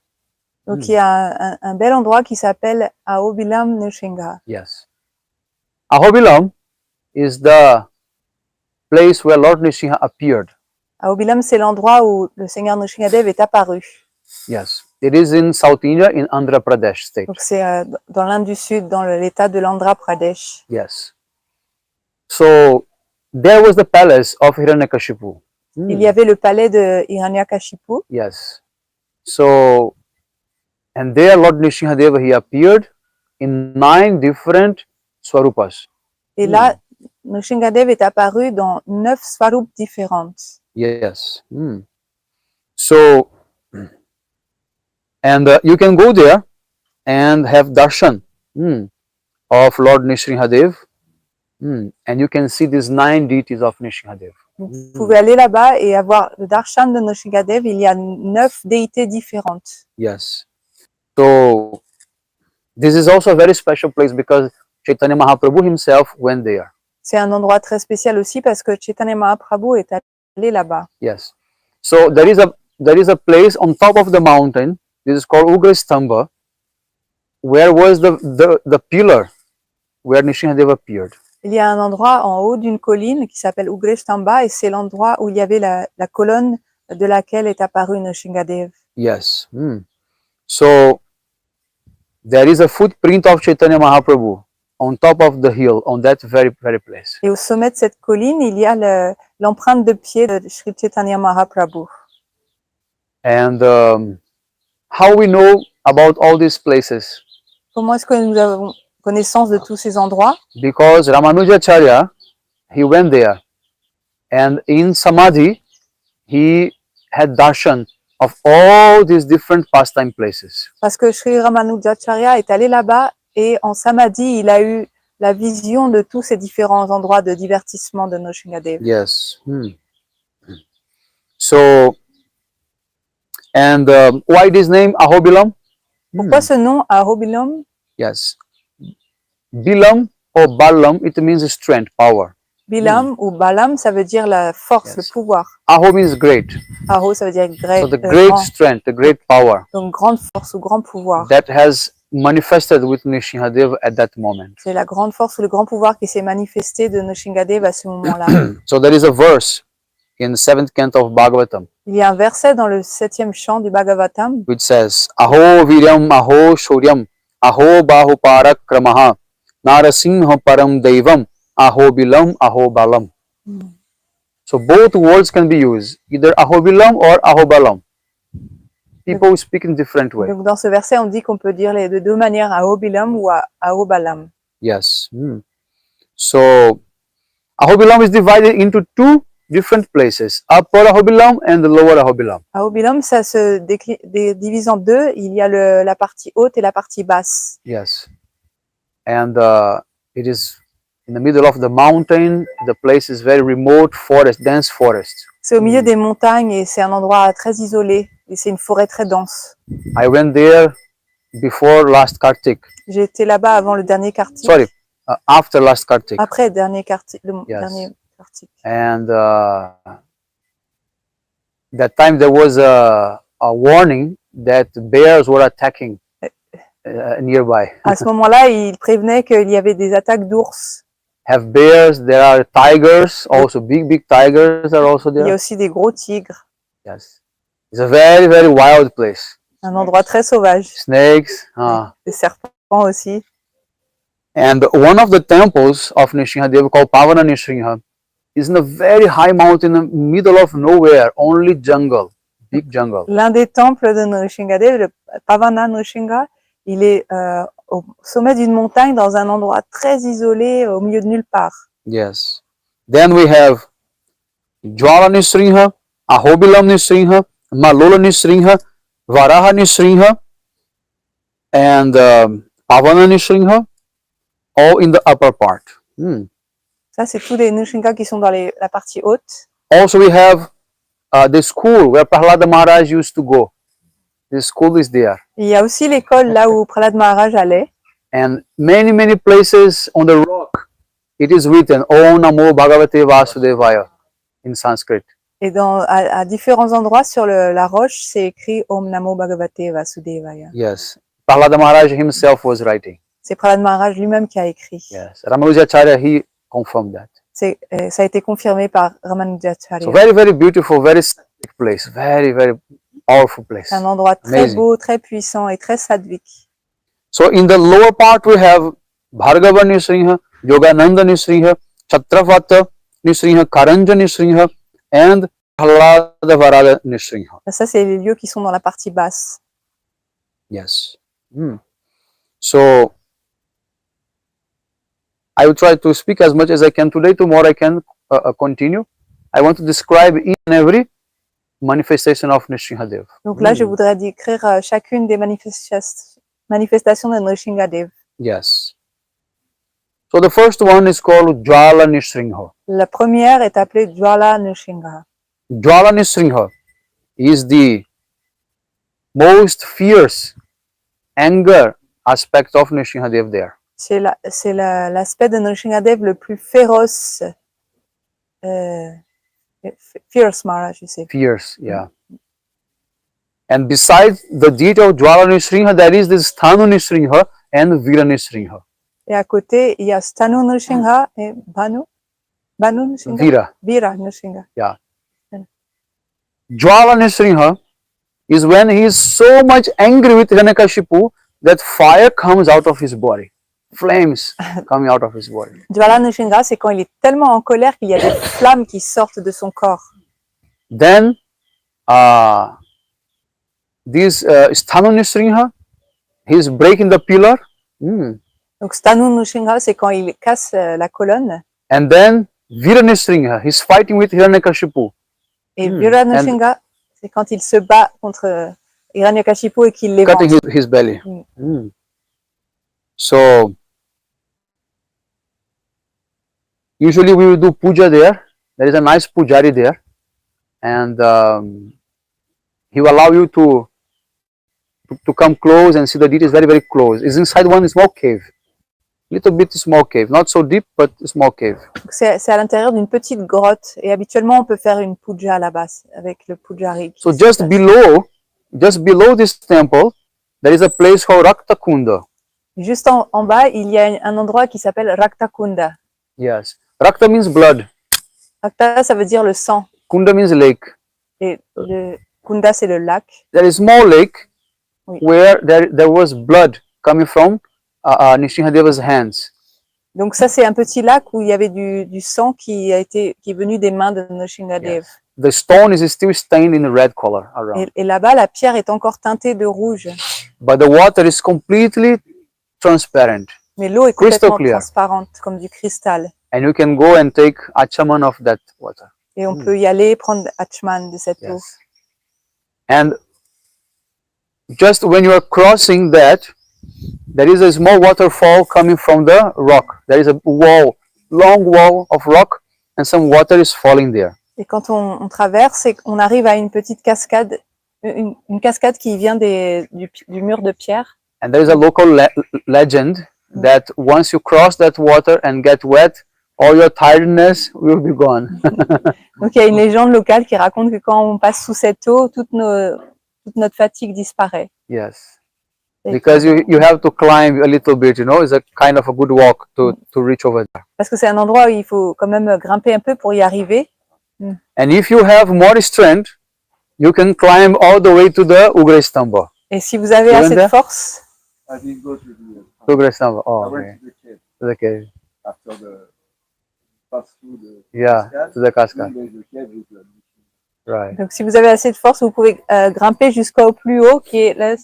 Donc il y a un bel endroit qui s'appelle Ahobilam Nrishimha.
Yes. Ahobilam is the place where Lord Nrishimha appeared.
Ahobilam, c'est l'endroit où le Seigneur Nrishimhadeva est apparu.
Yes. It is in South India, in Andhra Pradesh state.
Donc c'est dans l'Inde du Sud, dans l'état de l'Andhra Pradesh.
Yes. So there was the palace of Hiranyakashipu.
Il y avait le palais de Hiranyakashipu.
Yes. So, and there Lord Nrishimhadeva, he appeared in 9 different swarupas.
Et là, Nrishimhadeva est apparu dans 9 swarups différentes.
Yes. So, and you can go there and have darshan of Lord Nrishimhadeva, and you can see these 9 deities of Nrishimhadeva.
Vous pouvez aller là-bas et avoir le darshan de Nrishimhadeva. Il y a 9 déités différentes.
Yes. So, this is also a very special place because Chaitanya Mahaprabhu himself went there.
C'est un endroit très spécial aussi parce que Chaitanya Mahaprabhu est allé là-bas.
Yes. So there is a place on top of the mountain. This is called Ugrastamba, where was the pillar where Nrishimhadeva appeared.
Il y a un endroit en haut d'une colline qui s'appelle Ugrastamba et c'est l'endroit où il y avait la colonne de laquelle est apparu Nrishimhadeva.
Yes. So there is a footprint of Chaitanya Mahaprabhu on top of the hill, on that very place.
Et au sommet de cette colline, il y a l'empreinte de pied de Sri Chaitanya Mahaprabhu.
And how we know about all these places?
Comment est-ce que nous avons connaissance de tous ces endroits?
Because Ramanujacharya, he went there, and in Samadhi, he had darshan of all these different pastime places.
Parce que Sri Ramanujacharya est allé là-bas et en Samadhi, il a eu la vision de tous ces différents endroits de divertissement de Nrishimhadeva.
Yes. So, and why this name Ahobilam?
Pourquoi ce nom Ahobilam?
Yes. Bilam or Balam, it means strength, power.
Bilam ou Balam, ça veut dire la force, le pouvoir.
Aho means great.
Aho, ça veut dire
So the great
grand.
strength, the great power
Donc grande force ou grand pouvoir.
that has manifested with Nrishimhadeva at that moment.
C'est la grande force ou le grand pouvoir qui s'est manifesté de Nrishimhadeva à ce moment-là.
So there is a verse in 7th canto of Bhagavatam
Il y a un verset dans le 7e chant du Bhagavatam
which says, Aho viryam, aho shoryam, aho bahu parakramaha, narasimha param devam, aho bilam, aho balam. So both words can be used, either ahobilam or ahobalam. People speak in different way.
Donc dans ce verset, on dit qu'on peut dire de deux manières, Ahobilam ou Ahobalam.
Yes. So Ahobilam is divided into 2 different places, upper Ahobilam and the lower Ahobilam.
Ahobilam, ça se divise en 2. Il y a la partie haute et la partie basse.
Yes. And it is in the middle of the mountain. The place is very remote, forest, dense forest.
C'est au milieu des montagnes et c'est un endroit très isolé. Et c'est une forêt très dense.
I went there before last Kartik.
J'ai été là-bas avant le dernier Kartik.
Sorry, after last Kartik.
Après le dernier Kartik.
And that time there was a warning that bears were attacking nearby.
À ce moment-là, il prévenait qu'il y avait des attaques d'ours.
Have bears, there are tigers, also big tigers are also there.
Il y a aussi des gros tigres.
Yes. It's a very, very wild place.
Un endroit très sauvage.
Snakes.
Des serpents aussi.
And one of the temples of Nrishimhadeva called Pavana Nrishimha is in a very high mountain in the middle of nowhere, only jungle, big jungle.
L'un des temples de Nrishimhadev, le Pavana Nrishimha, il est au sommet d'une montagne dans un endroit très isolé au milieu de nulle part.
Yes. Then we have Jwala Nrishimha, Ahobilam Nrishimha, Malola Nrishimha, Varaha Nrishimha, and Pavana Nrishimha, all in the upper part.
Ça, c'est tous les Nrishimha qui sont dans la partie haute.
Also, we have the school where Prahlada Maharaj used to go. The school is there.
Il y a aussi l'école là où Prahlad Maharaj allait.
And many places on the rock, it is written, Om Namo Bhagavate Vasudevaya in Sanskrit.
Et à différents endroits sur la roche, c'est écrit Om Namo Bhagavate Vasudevaya.
Yes. Prahlada Maharaj himself was writing.
C'est Prahlad Maharaj lui-même qui a écrit.
Yes. Ramanujacharya, he confirmed that.
Ça a été confirmé par Ramanujacharya.
So very beautiful, very sattvic place. Very powerful place.
C'est un endroit très beau, très puissant et très sattvique.
So in the lower part we have Bhargava Nrishimha, Yogananda Nrishimha, Chattravata Nrishimha, Karanja Nrishimha, and Prahlada Varada Nrishimha.
Ça, c'est les lieux qui sont dans la partie basse.
Yes. So I will try to speak as much as I can today. Tomorrow I can continue. I want to describe each and every manifestation of Nrishimhadeva.
Donc là, je voudrais décrire chacune des manifestations de Nrishimhadev.
Yes. So the first one is called Jwala Nrishimha.
La première est appelée Jwala Nrishimha.
Jwala Nrishimha is the most fierce anger aspect of Nrishimhadev there.
C'est l'aspect de Nrishimhadev le plus féroce. Fierce Maharaj, you say.
Fierce, yeah. And besides the deity of Jwala Nrishimha, there is this Sthanu Nrishimha and Vira Nrishimha.
Et à côté, il y a Sthanu Nrishimha et Banu Nrishimha? Vira Nrishimha.
Yeah. Jwala Nrishimha is when he is so much angry with Hiranyakashipu that fire comes out of his body. Flames coming out of his body.
Jwala Nrishimha, c'est quand il est tellement en colère qu'il y a des flammes qui sortent de son corps.
Then, this Sthanu Nrishimha, he is breaking the pillar.
Donc Sthanu Nrishimha, c'est quand il casse la colonne.
And then Vira Nrishimha, he is fighting with Hiranyakashipu.
Et Vira Nrishimha, c'est quand il se bat contre Hiranyakashipu et qu'il l'évente.
Cutting his belly. So, usually we will do puja there. There is a nice pujari there. And he will allow you to come close and see the deity is very close. It's inside one small cave. Little bit small cave. Not so deep, but small cave.
C'est à l'intérieur d'une petite grotte. Et habituellement, on peut faire une puja là-bas avec le pujari.
So just below this temple, there is a place called Raktakunda.
Juste en bas, il y a un endroit qui s'appelle Raktakunda.
Yes. Rakta means blood.
Rakta, ça veut dire le sang.
Kunda means lake.
Et le Kunda, c'est le lac.
There is a small lake where there was blood coming from Nrishimhadeva's hands.
Donc ça, c'est un petit lac où il y avait du sang qui est venu des mains de Nrishimhadev.
Yes. The stone is still stained in red color around.
Et là-bas, la pierre est encore teintée de rouge.
But the water is completely transparent.
Mais l'eau est complètement transparente, comme du cristal.
And you can go and take achaman of that water.
Et on peut y aller prendre achman de cette eau.
And just when you are crossing that, there is a small waterfall coming from the rock. There is a wall, long wall of rock, and some water is falling there.
Et quand on traverse, on arrive à une petite cascade, une cascade qui vient du mur de pierre.
And there is a local legend that once you cross that water and get wet, all your tiredness will be gone.
Donc il y a une légende locale qui raconte que quand on passe sous cette eau, toute notre fatigue disparaît.
Yes. Because you have to climb a little bit, you know, it's a kind of a good walk to reach over there.
Parce que c'est un endroit où il faut quand même grimper un peu pour y arriver.
And if you have more strength, you can climb all the way to the Ugrastamba.
Et si vous avez assez de force.
I didn't go to the
Ugrastamba. Oh,
I
okay.
went to the cave
To the cave.
after the pass through the
Yeah,
cascade.
to the cascade.
Then there's the cave with the
Right.
Donc, si vous avez assez de force, vous pouvez grimper jusqu'au plus haut, qui est le...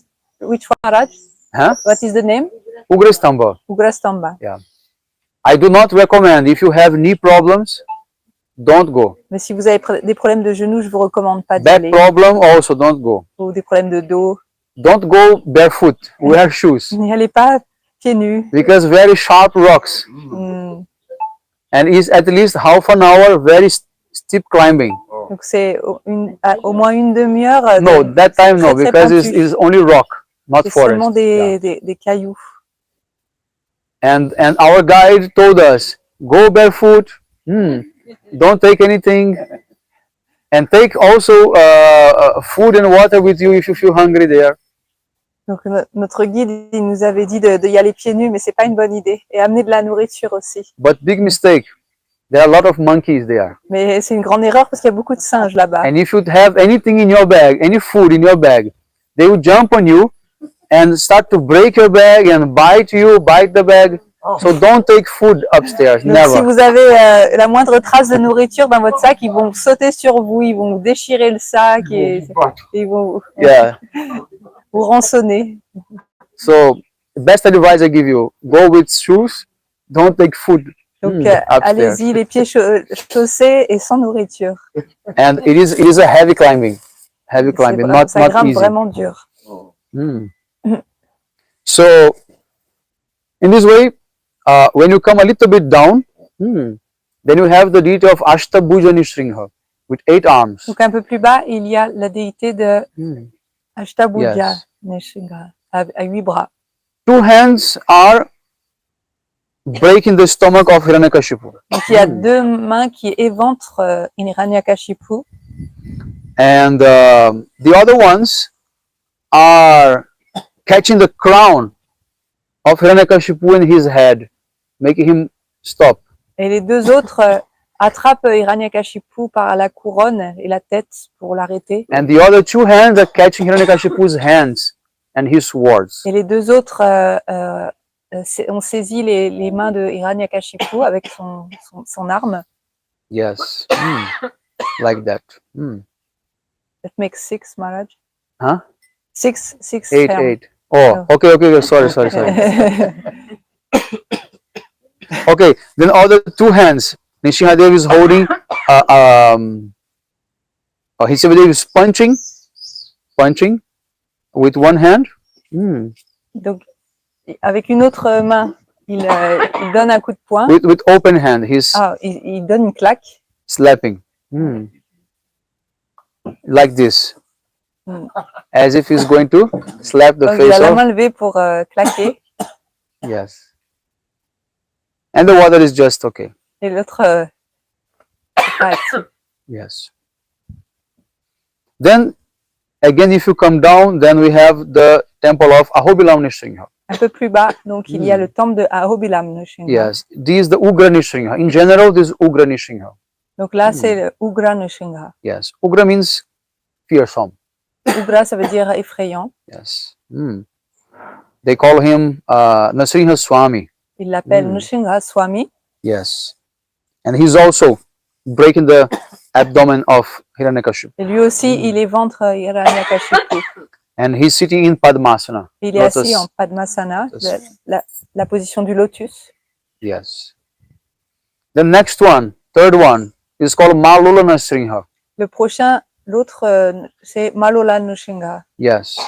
Which one, Maharaj?
Huh?
What is the name?
Ugrastamba.
Ugrastamba.
Yeah. I do not recommend, if you have knee problems, don't go.
Mais si vous avez des problèmes de genoux, je vous recommande pas d'y
Back
aller.
problem also, don't go.
Ou des problèmes de dos.
Don't go barefoot, wear shoes.
N'y allez pas pieds nus.
Because very sharp rocks.
Hmm.
And is at least half an hour very steep climbing.
Donc c'est au moins une demi-heure.
No, that time no,
très
because
pointu.
it's only rock, not
C'est
forest.
seulement des cailloux.
And our guide told us, go barefoot, don't take anything, and take also food and water with you if you feel hungry there.
Donc notre guide, il nous avait dit de y aller pieds nus, mais c'est pas une bonne idée. Et amener de la nourriture aussi.
But big mistake, there are a lot of monkeys there.
Mais c'est une grande erreur parce qu'il y a beaucoup de singes là-bas.
And if you have anything in your bag, any food in your bag, they will jump on you and start to break your bag and bite you, bite the bag. So don't take food upstairs,
Donc,
never.
si vous avez la moindre trace de nourriture dans votre sac, ils vont sauter sur vous, ils vont déchirer le sac et ils vont
Yeah.
vous rançonner.
So best advice I give you, go with shoes, don't take food
Donc
upstairs.
allez-y les pieds chaussés et sans nourriture.
And it is a heavy climbing, not
Ça grimpe
easy.
vraiment dur.
So in this way, when you come a little bit down, then you have the deity of Ashtabhuja Nrishimhadeva with 8 arms.
Donc un peu plus bas, il y a la déité de Ashtabhuja
Yes.
Nrishimhadeva à 8 bras.
2 hands are breaking the stomach of Hiranyakashipu.
Donc il y a 2 mains qui éventrent Hiranyakashipu.
And the other ones are catching the crown of Hiranyakashipu in his head, making him stop.
Et les 2 autres attrapent Hiranyakashipu par la couronne et la tête pour l'arrêter.
And the other 2 hands are catching Hiranyakashipu's hands and his swords.
Et les 2 autres ont saisi les mains de Hiranyakashipu avec son arme.
Yes, like that.
That makes 6, Maharaj.
Huh?
6
8,
fermes.
8. Oh, okay. Sorry. Okay, then other 2 hands. Nrishimhadeva is holding. Nrishimhadeva is punching with one hand.
Donc, avec une autre main, il donne un coup de poing.
With open hand, he's
Il donne une claque.
slapping. Like this. As if he's going to slap the
Donc, il
face
a la
of.
main levée pour claquer.
Yes. And the water is just okay.
Et l'autre, c'est pas actif.
Yes. Then, again, if you come down, then we have the temple of Ahobilam Nrishimha.
Un peu plus bas, donc il y a le temple de Ahobilam Nrishimha.
Yes, this is the Ugra Nrishimha. In general, this is Ugra Nrishimha.
Donc là, c'est le Ugra Nrishimha.
Yes, Ugra means fearsome.
Ugra, ça veut dire effrayant.
Yes. They call him Nrsimha Swami.
Il l'appelle Nrishimha Swami.
Yes. And he's also breaking the abdomen of Hiranyakashipu.
Et lui aussi, il éventre Hiranyakashipu.
And he's sitting in Padmasana.
Il est assis en Padmasana, la position du lotus.
Yes. The next one, third one, is called Malula Nrsimha.
Le prochain, l'autre, c'est Malola Nrsimha.
Yes.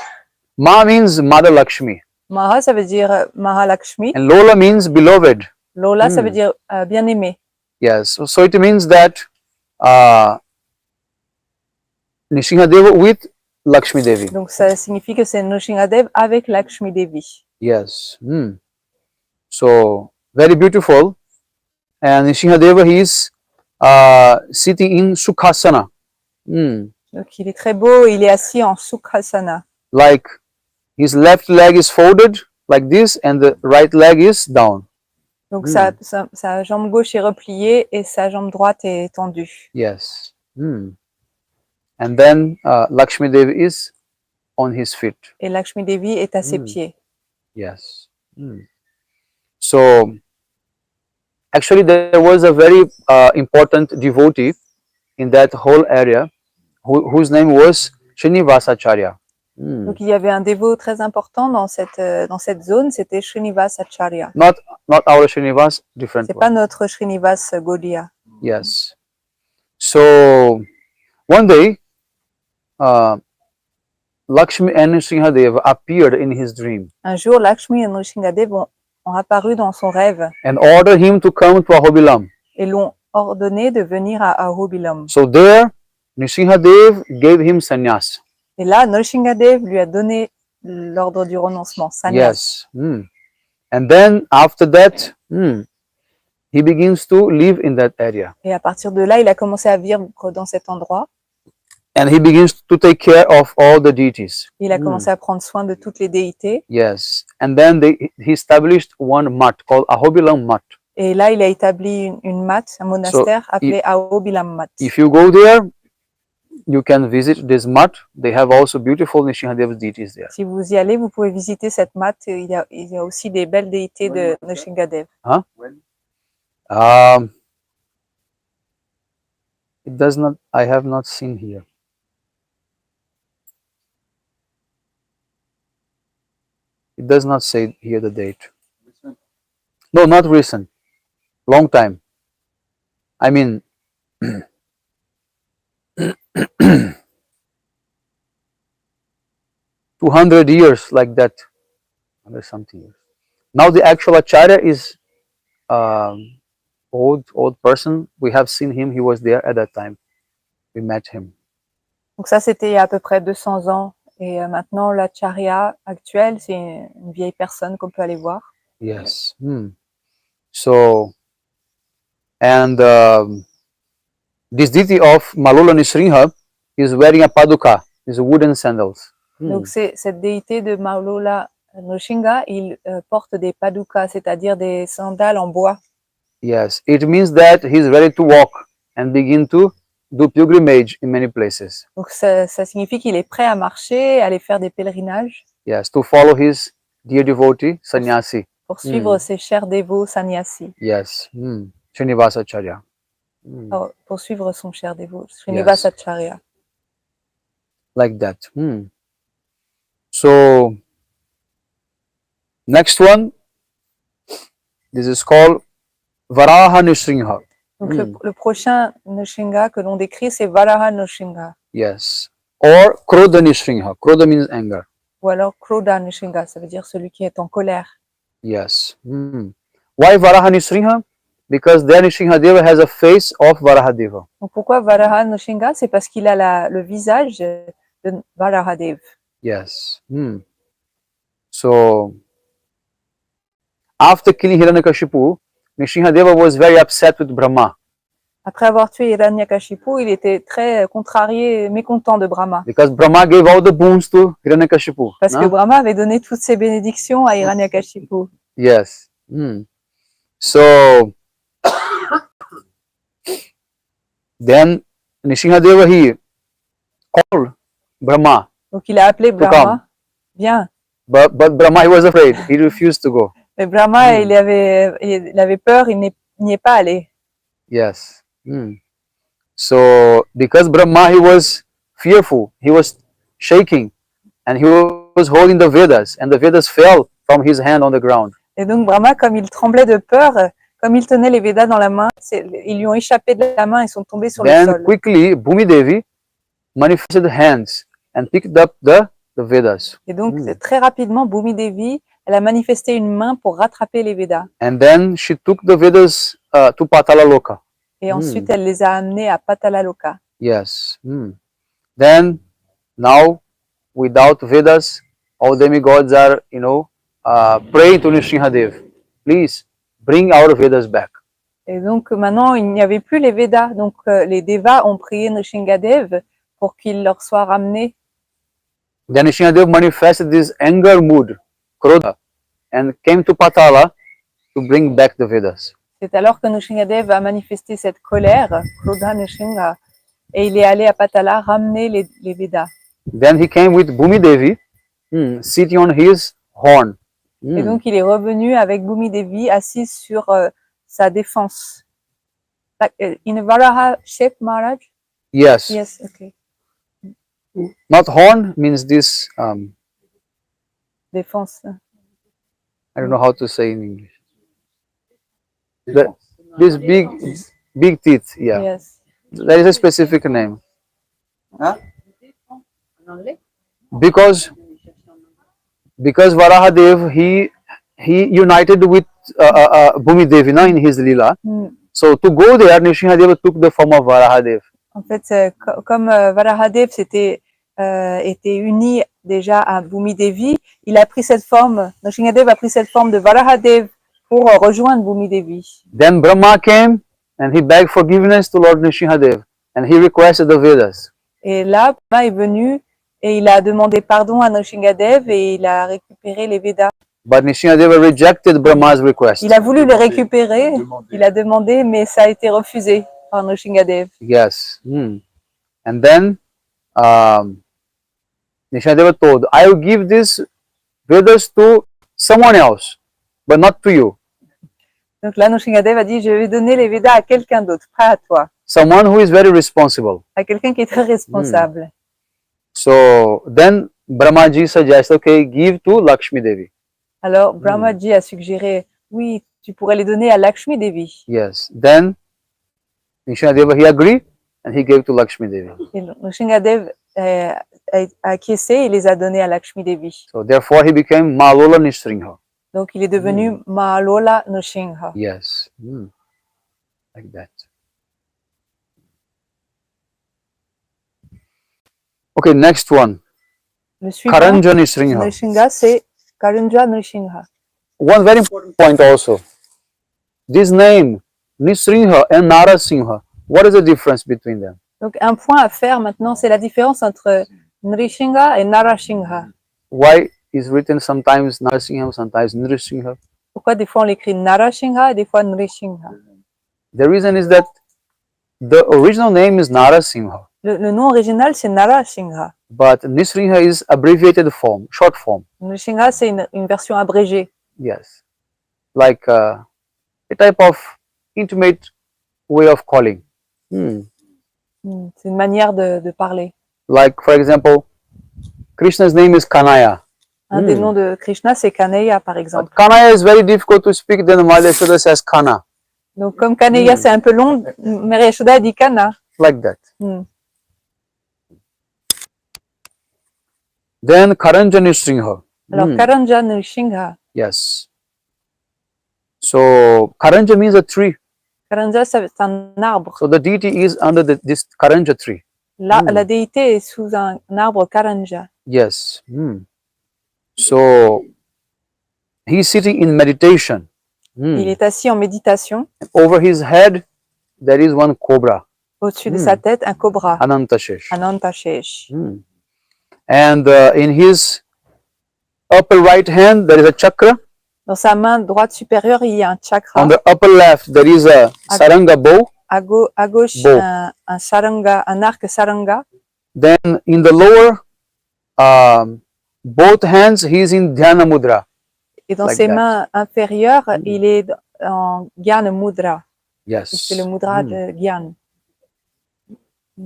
Ma means Mother Lakshmi.
Maha, ça veut dire Mahalakshmi.
And Lola means beloved.
Lola, ça veut dire bien-aimé.
Yes. So it means that Nrishimhadeva with Lakshmi Devi.
Donc ça signifie que c'est Nrishimhadeva avec Lakshmi Devi.
Yes. So very beautiful. And Nrishimhadeva, he is sitting in Sukhasana.
Donc il est très beau, il est assis en Sukhasana.
Like his left leg is folded like this and the right leg is down.
Donc sa jambe gauche est repliée et sa jambe droite est tendue.
Yes. And then Lakshmi Devi is on his feet.
Et Lakshmi Devi est à ses pieds.
Yes. So actually there was a very important devotee in that whole area whose name was Srinivasacharya. Hmm.
Donc il y avait un dévot très important dans cette zone, c'était Srinivasacharya.
Not our Srinivas, different
C'est pas
one.
notre Srinivas Gaudiya.
Yes. So one day, Lakshmi and Nrishimhadeva appeared in his dream
Un jour, Lakshmi et Nrishimhadeva ont apparu dans son rêve
and ordered him to come to Ahobilam.
et l'ont ordonné de venir à Ahobilam.
So there, Nrishimhadeva gave him sannyas.
Et là, Nrishimhadeva lui a donné l'ordre du renoncement, sannyas.
Yes. And then after that, he begins to live in that area.
Et à partir de là, il a commencé à vivre dans cet endroit.
And he begins to take care of all the deities.
Il a commencé à prendre soin de toutes les déités.
Yes. And then he established one mat called Ahobilam Mat.
Et là, il a établi une mat, un monastère appelé Ahobilam Mat.
If you go there, you can visit this mat. They have also beautiful Nrishimhadeva deities there.
Si vous y allez, vous pouvez visiter cette mat. Il y a aussi des belles déités de Nrishimhadeva.
Huh? It does not. I have not seen here. It does not say here the date. No, not recent. Long time. I mean, 200 years like that. 100 something years. Now the actual Acharya is old person. We have seen him. He was there at that time. We met him.
Donc ça, c'était il y a à peu près 200 ans. Et maintenant, l'acharya actuel, c'est une vieille personne qu'on peut aller voir.
Yes. So, and this deity of Malula Nrishimha is wearing a paduka, is wooden sandals.
Donc cette déité de Maulula Nrishimha, il porte des padukas, c'est-à-dire des sandales en bois.
Yes, it means that he is ready to walk and begin to do pilgrimage in many places.
Donc ça signifie qu'il est prêt à marcher, à aller faire des pèlerinages.
Yes, to follow his dear devotee, sannyasi.
Pour suivre ses chers dévots sannyasis.
Yes, Srinivasacharya.
Pour suivre son cher dévot, Srinivasacharya.
Yes. Like that. So, next one, this is called Varaha Nrishimha.
Donc le prochain Nrishimha que l'on décrit, c'est Varaha Nrishimha.
Yes. Or Krodha Nrishimha. Krodha means anger.
Ou alors Krodha Nrishimha, ça veut dire celui qui est en colère.
Yes. Why Varaha Nrishimha? Because there Nrishimhadeva has a face of Varahadeva.
Donc pourquoi Varaha Nrishimha? C'est parce qu'il a le visage de Varahadeva.
Yes. So, after killing Hiranyakashipu, Nrishimhadeva was very upset with Brahma.
Après avoir tué Hiranyakashipu, il était très contrarié et mécontent de Brahma.
Because Brahma gave all the boons to Hiranyakashipu.
Parce que Brahma avait donné toutes ses bénédictions à Hiranyakashipu.
Yes. So, then Nrishimhadeva, he called Brahma.
Donc il a appelé Brahma. Viens.
But Brahma, he was afraid. He refused to go.
Mais Brahma, il avait peur, il n'y est pas allé.
Yes. So, because Brahma, he was fearful, he was shaking, and he was holding the Vedas, and the Vedas fell from his hand on the ground.
Et donc Brahma, comme il tremblait de peur, comme il tenait les Védas dans la main, ils lui ont échappé de la main et sont tombés sur le sol.
Then quickly, Bhumi Devi manifested hands and picked up the Vedas.
Et donc très rapidement, Bhumi Devi, elle a manifesté une main pour rattraper les Védas.
And then she took the Vedas to Patala Loka.
Et ensuite, elle les a amenés à Patala Loka.
Yes. Then, now, without Vedas, all demigods are, praying to Nrishimhadeva. Please, bring our Vedas back.
Et donc, maintenant, il n'y avait plus les Védas. Donc, les Devas ont prié Nrishimhadeva pour qu'il leur soit ramené.
Then Nrishimhadeva manifested this anger mood, Krodha, and came to Patala to bring back the Vedas.
C'est alors que Nrishimhadeva a manifesté cette colère, Krodha Nrishimha, et il est allé à Patala ramener les Védas.
Then he came with Bhumi Devi, sitting on his horn.
Et donc il est revenu avec Bhumi Devi assise sur sa défense. In Varaha shape, Maharaj?
Yes.
Yes, okay.
Not horn means this,
Défense.
I don't know how to say in English. This big teeth, yeah.
Yes.
There is a specific name. Because Varahadev, he united with Bhumi Devi in his lila.
Mm.
So to go there, Nrishimhadeva took the form of Varahadev.
En fait, comme Varahadev était uni déjà à Bhumi Devi, il a pris cette forme, Nrishimhadev a pris cette forme de Varahadev pour rejoindre Bhumi Devi.
Then Brahma came and he begged forgiveness to Lord Nrishimhadev and he requested the Vedas.
Et là, Brahma est venu et il a demandé pardon à Nrishimhadev et il a récupéré les Védas.
But Nrishimhadeva rejected Brahma's request.
Il a voulu les récupérer, il a demandé, mais ça a été refusé par Nrishimhadev.
Yes. And then Nrishimhadeva told, I will give these Vedas to someone else, but not to you.
Donc là, Nrishimhadev a dit, je vais donner les Védas à quelqu'un d'autre, pas à toi.
Someone who is very responsible.
À quelqu'un qui est très responsable.
So then Brahmaji suggests, okay, give to Lakshmi Devi.
Alors Brahmaji a suggéré, oui, tu pourrais les donner à Lakshmi Devi.
Yes. Then Nrishimhadeva, he agreed and he gave to Lakshmi Devi.
Et Nrishimhadev a acquiescé et les a donnés à Lakshmi Devi.
So therefore he became Malola Nrishimha.
Donc il est devenu Mahalola Nrishimha.
Yes. Like that. Okay, next one.
Le suivant,
Karanja Nrishimha.
Nrishimha, c'est Karanja Nrishimha.
One very important point also. This name, Nrishimha and Narasimha, what is the difference between them?
Donc un point à faire maintenant, c'est la différence entre Nrishimha et Narashimha.
Why is written sometimes Narasimha, sometimes Nrishimha?
Pourquoi des fois on l'écrit Narashimha et des fois Nrishimha?
The reason is that the original name is Narasimha,
Le nom original c'est Narashimha.
but Nrishimha is abbreviated form, short form.
Nrishimha c'est une version abrégée.
Yes. Like a type of intimate way of calling.
C'est une manière de parler.
Like, for example, Krishna's name is Kanaya.
Un des noms de Krishna, c'est Kaneya, par exemple.
Kanaya is very difficult to speak, then Maria Yashoda says Kana.
Donc, comme Kaneya, c'est un peu long, Maria Yashoda dit Kana.
Like that. Then Karanja Nrishimha.
Alors, Karanja Nrishimha.
Yes. So, Karanja means a tree.
Karanja, c'est un arbre.
So, the deity is under this Karanja tree.
La déité est sous un arbre Karanja.
Yes. So, he's sitting in meditation.
Il est assis en méditation.
Over his head, there is one cobra.
Au-dessus de sa tête, un cobra.
Anantashesh.
Anantashesh.
And in his upper right hand, there is a chakra.
Dans sa main droite supérieure, il y a un chakra.
On the upper left, there is a saranga bow.
À gauche, un saranga, un arc saranga.
Then in the lower, both hands, he is in dhyana mudra.
Et dans ses mains inférieures, il est en Gyana Mudra.
Yes.
C'est le mudra de Gyan.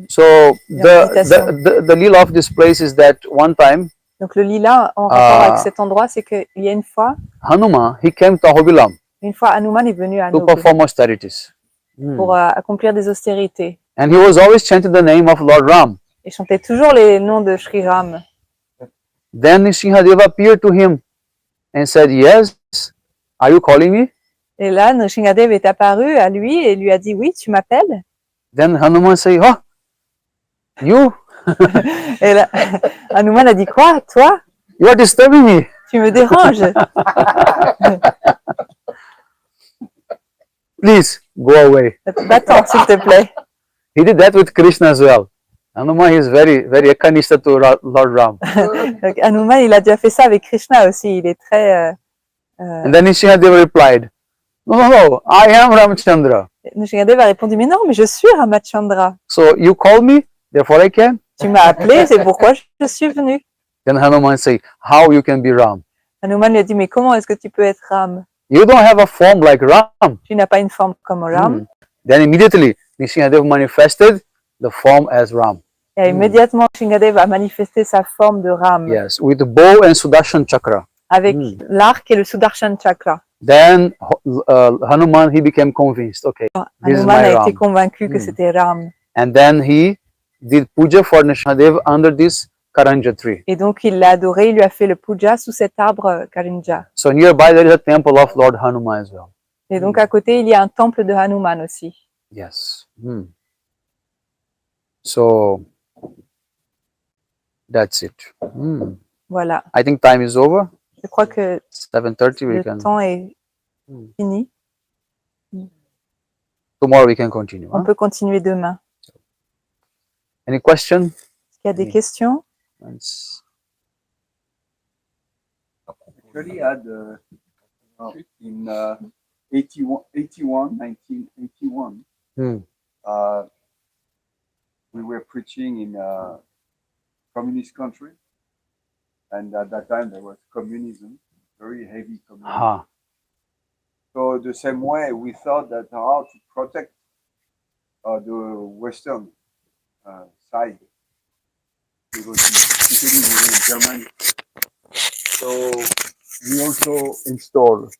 So the lila of this place is that one time.
Donc le lila en rapport avec cet endroit, c'est qu'il y a une fois,
Hanuman, he came to Ahobilam.
Une fois, Hanuman est venu à
to perform austerities.
Pour accomplir des austérités.
And he was always chanting the name of Lord Ram.
Il chantait toujours les noms de Sri Ram.
Then Nrishimhadeva appeared to him and said, "Yes, are you calling me?"
Et là, Nrishimhadeva est apparu à lui et lui a dit, oui, tu m'appelles?
Then Hanuman said, "Oh, you?
Et là, Hanuman a dit, quoi, toi?
You are disturbing me.
Tu me déranges.
Please go away."
Va-t'en, s'il te plaît.
He did that with Krishna as well. Hanuman is very ekanishta to Lord Ram.
Donc, Hanuman, il a déjà fait ça avec Krishna aussi. Il est très...
And then Nrishimhadeva replied, "No, I am Ramchandra."
Nrishimhadeva a répondu, mais non, mais je suis Ramachandra.
So you call me, therefore I can.
Tu m'as appelé, c'est pourquoi je suis venu.
Then Hanuman said, "How you can be Ram?
Hanuman lui a dit, mais comment est-ce que tu peux être Ram?
You don't have a form like Ram."
Tu n'as pas une forme comme Ram.
Then immediately Nrishimhadeva manifested the form as Ram.
Et immédiatement, Nrishimhadeva a manifesté sa forme de Ram
Yes, with the bow and Sudarshan chakra.
avec l'arc et le Sudarshan chakra.
Then Hanuman, he became convinced. Okay, this is
Hanuman
my
a été
Ram.
convaincu que c'était Ram.
And then he did puja for Nrishimhadeva under this Karanja tree.
Et donc il l'a adoré, il lui a fait le puja sous cet arbre Karinja.
So nearby there is a temple of Lord Hanuman as well.
Et donc à côté, il y a un temple de Hanuman aussi.
Yes. So that's it.
Voilà.
I think time is over.
Je crois que
7:30 we
le
can.
temps est fini.
Tomorrow we can continue.
On peut continuer demain.
Any question?
Est-ce qu'il y a des questions?
Actually had in 1981, we were preaching in a communist country, and at that time there was communism, very heavy communism. So the same way we thought that how to protect the Western side, especially within Germany. So we also installed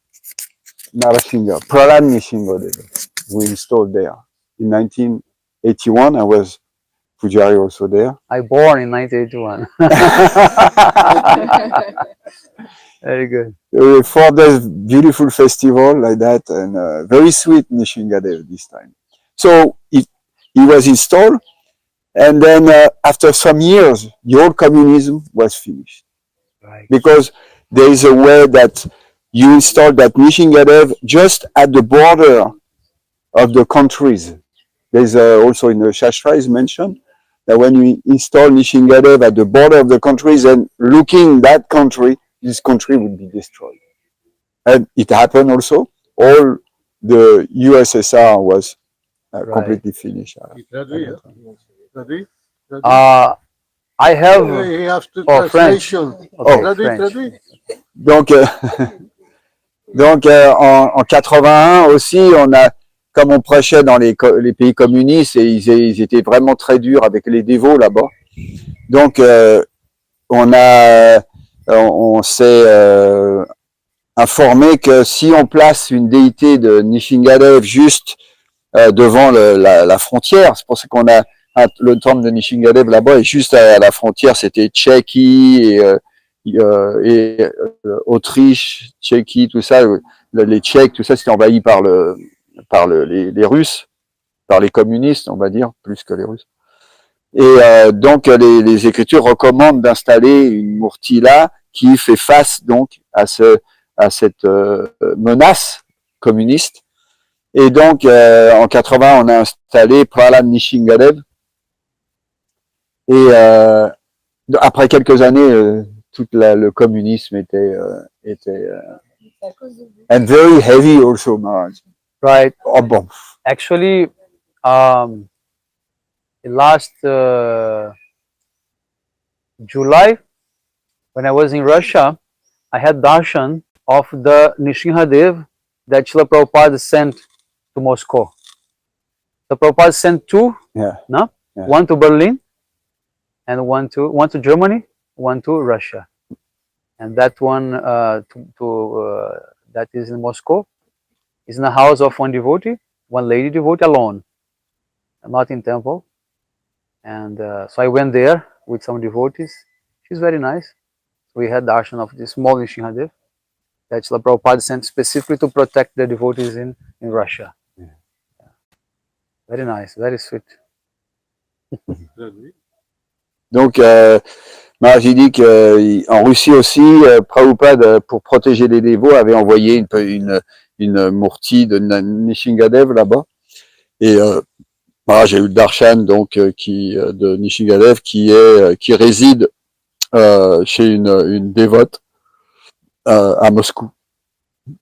Nrishimhadeva, Prahlad Nrishimhadeva. We installed there in 1981. I was Pujari also there.
I born in 1981. Very good.
4 days beautiful festival like that, and very sweet Nrishimhadeva this time. So he was installed, and then after some years, the old communism was finished.
Right.
Because there is a way that you install that Nrishimhadeva just at the border of the countries. There's also in the Shastra is mentioned that when you install Nrishimhadeva at the border of the countries and looking that country, this country would be destroyed. And it happened also. All the USSR was completely finished.
I have French.
French. Donc en 81 aussi, on a, comme on prêchait dans les pays communistes, et ils étaient vraiment très durs avec les dévots là-bas. Donc on s'est informé que si on place une déité de Nrishimhadeva juste devant la frontière, c'est pour ça qu'on a le temple de Nrishimhadeva là-bas, et juste à la frontière, c'était Tchéquie et Autriche, Tchéquie, tout ça, les Tchèques, tout ça, c'était envahi par les Russes, par les communistes, on va dire, plus que les Russes. Et donc les Écritures recommandent d'installer une mourti là qui fait face donc à cette menace communiste. Et donc en 80, on a installé Prahlad Nrishimhadeva. Et après quelques années, tout le communisme était and very heavy also, Maharaj.
Right.
Oh, bon.
Actually, last July, when I was in Russia, I had darshan of the Nrishimhadeva that Srila Prabhupada sent to Moscow. So Prabhupada sent two, one to Berlin, and one to Germany, one to Russia. And that one that is in Moscow is in the house of one devotee, one lady devotee alone, not in temple. And so I went there with some devotees. She's very nice. We had darshan of this small Nrishimhadeva that Srila Prabhupada sent specifically to protect the devotees in Russia. Yeah. Very nice, very sweet.
Donc, j'ai dit qu'en Russie aussi, Prabhupada, pour protéger les dévots, avait envoyé une mourti de Nrishimhadeva là-bas. Et j'ai eu le darshan donc de Nrishimhadeva qui réside chez une dévote à Moscou.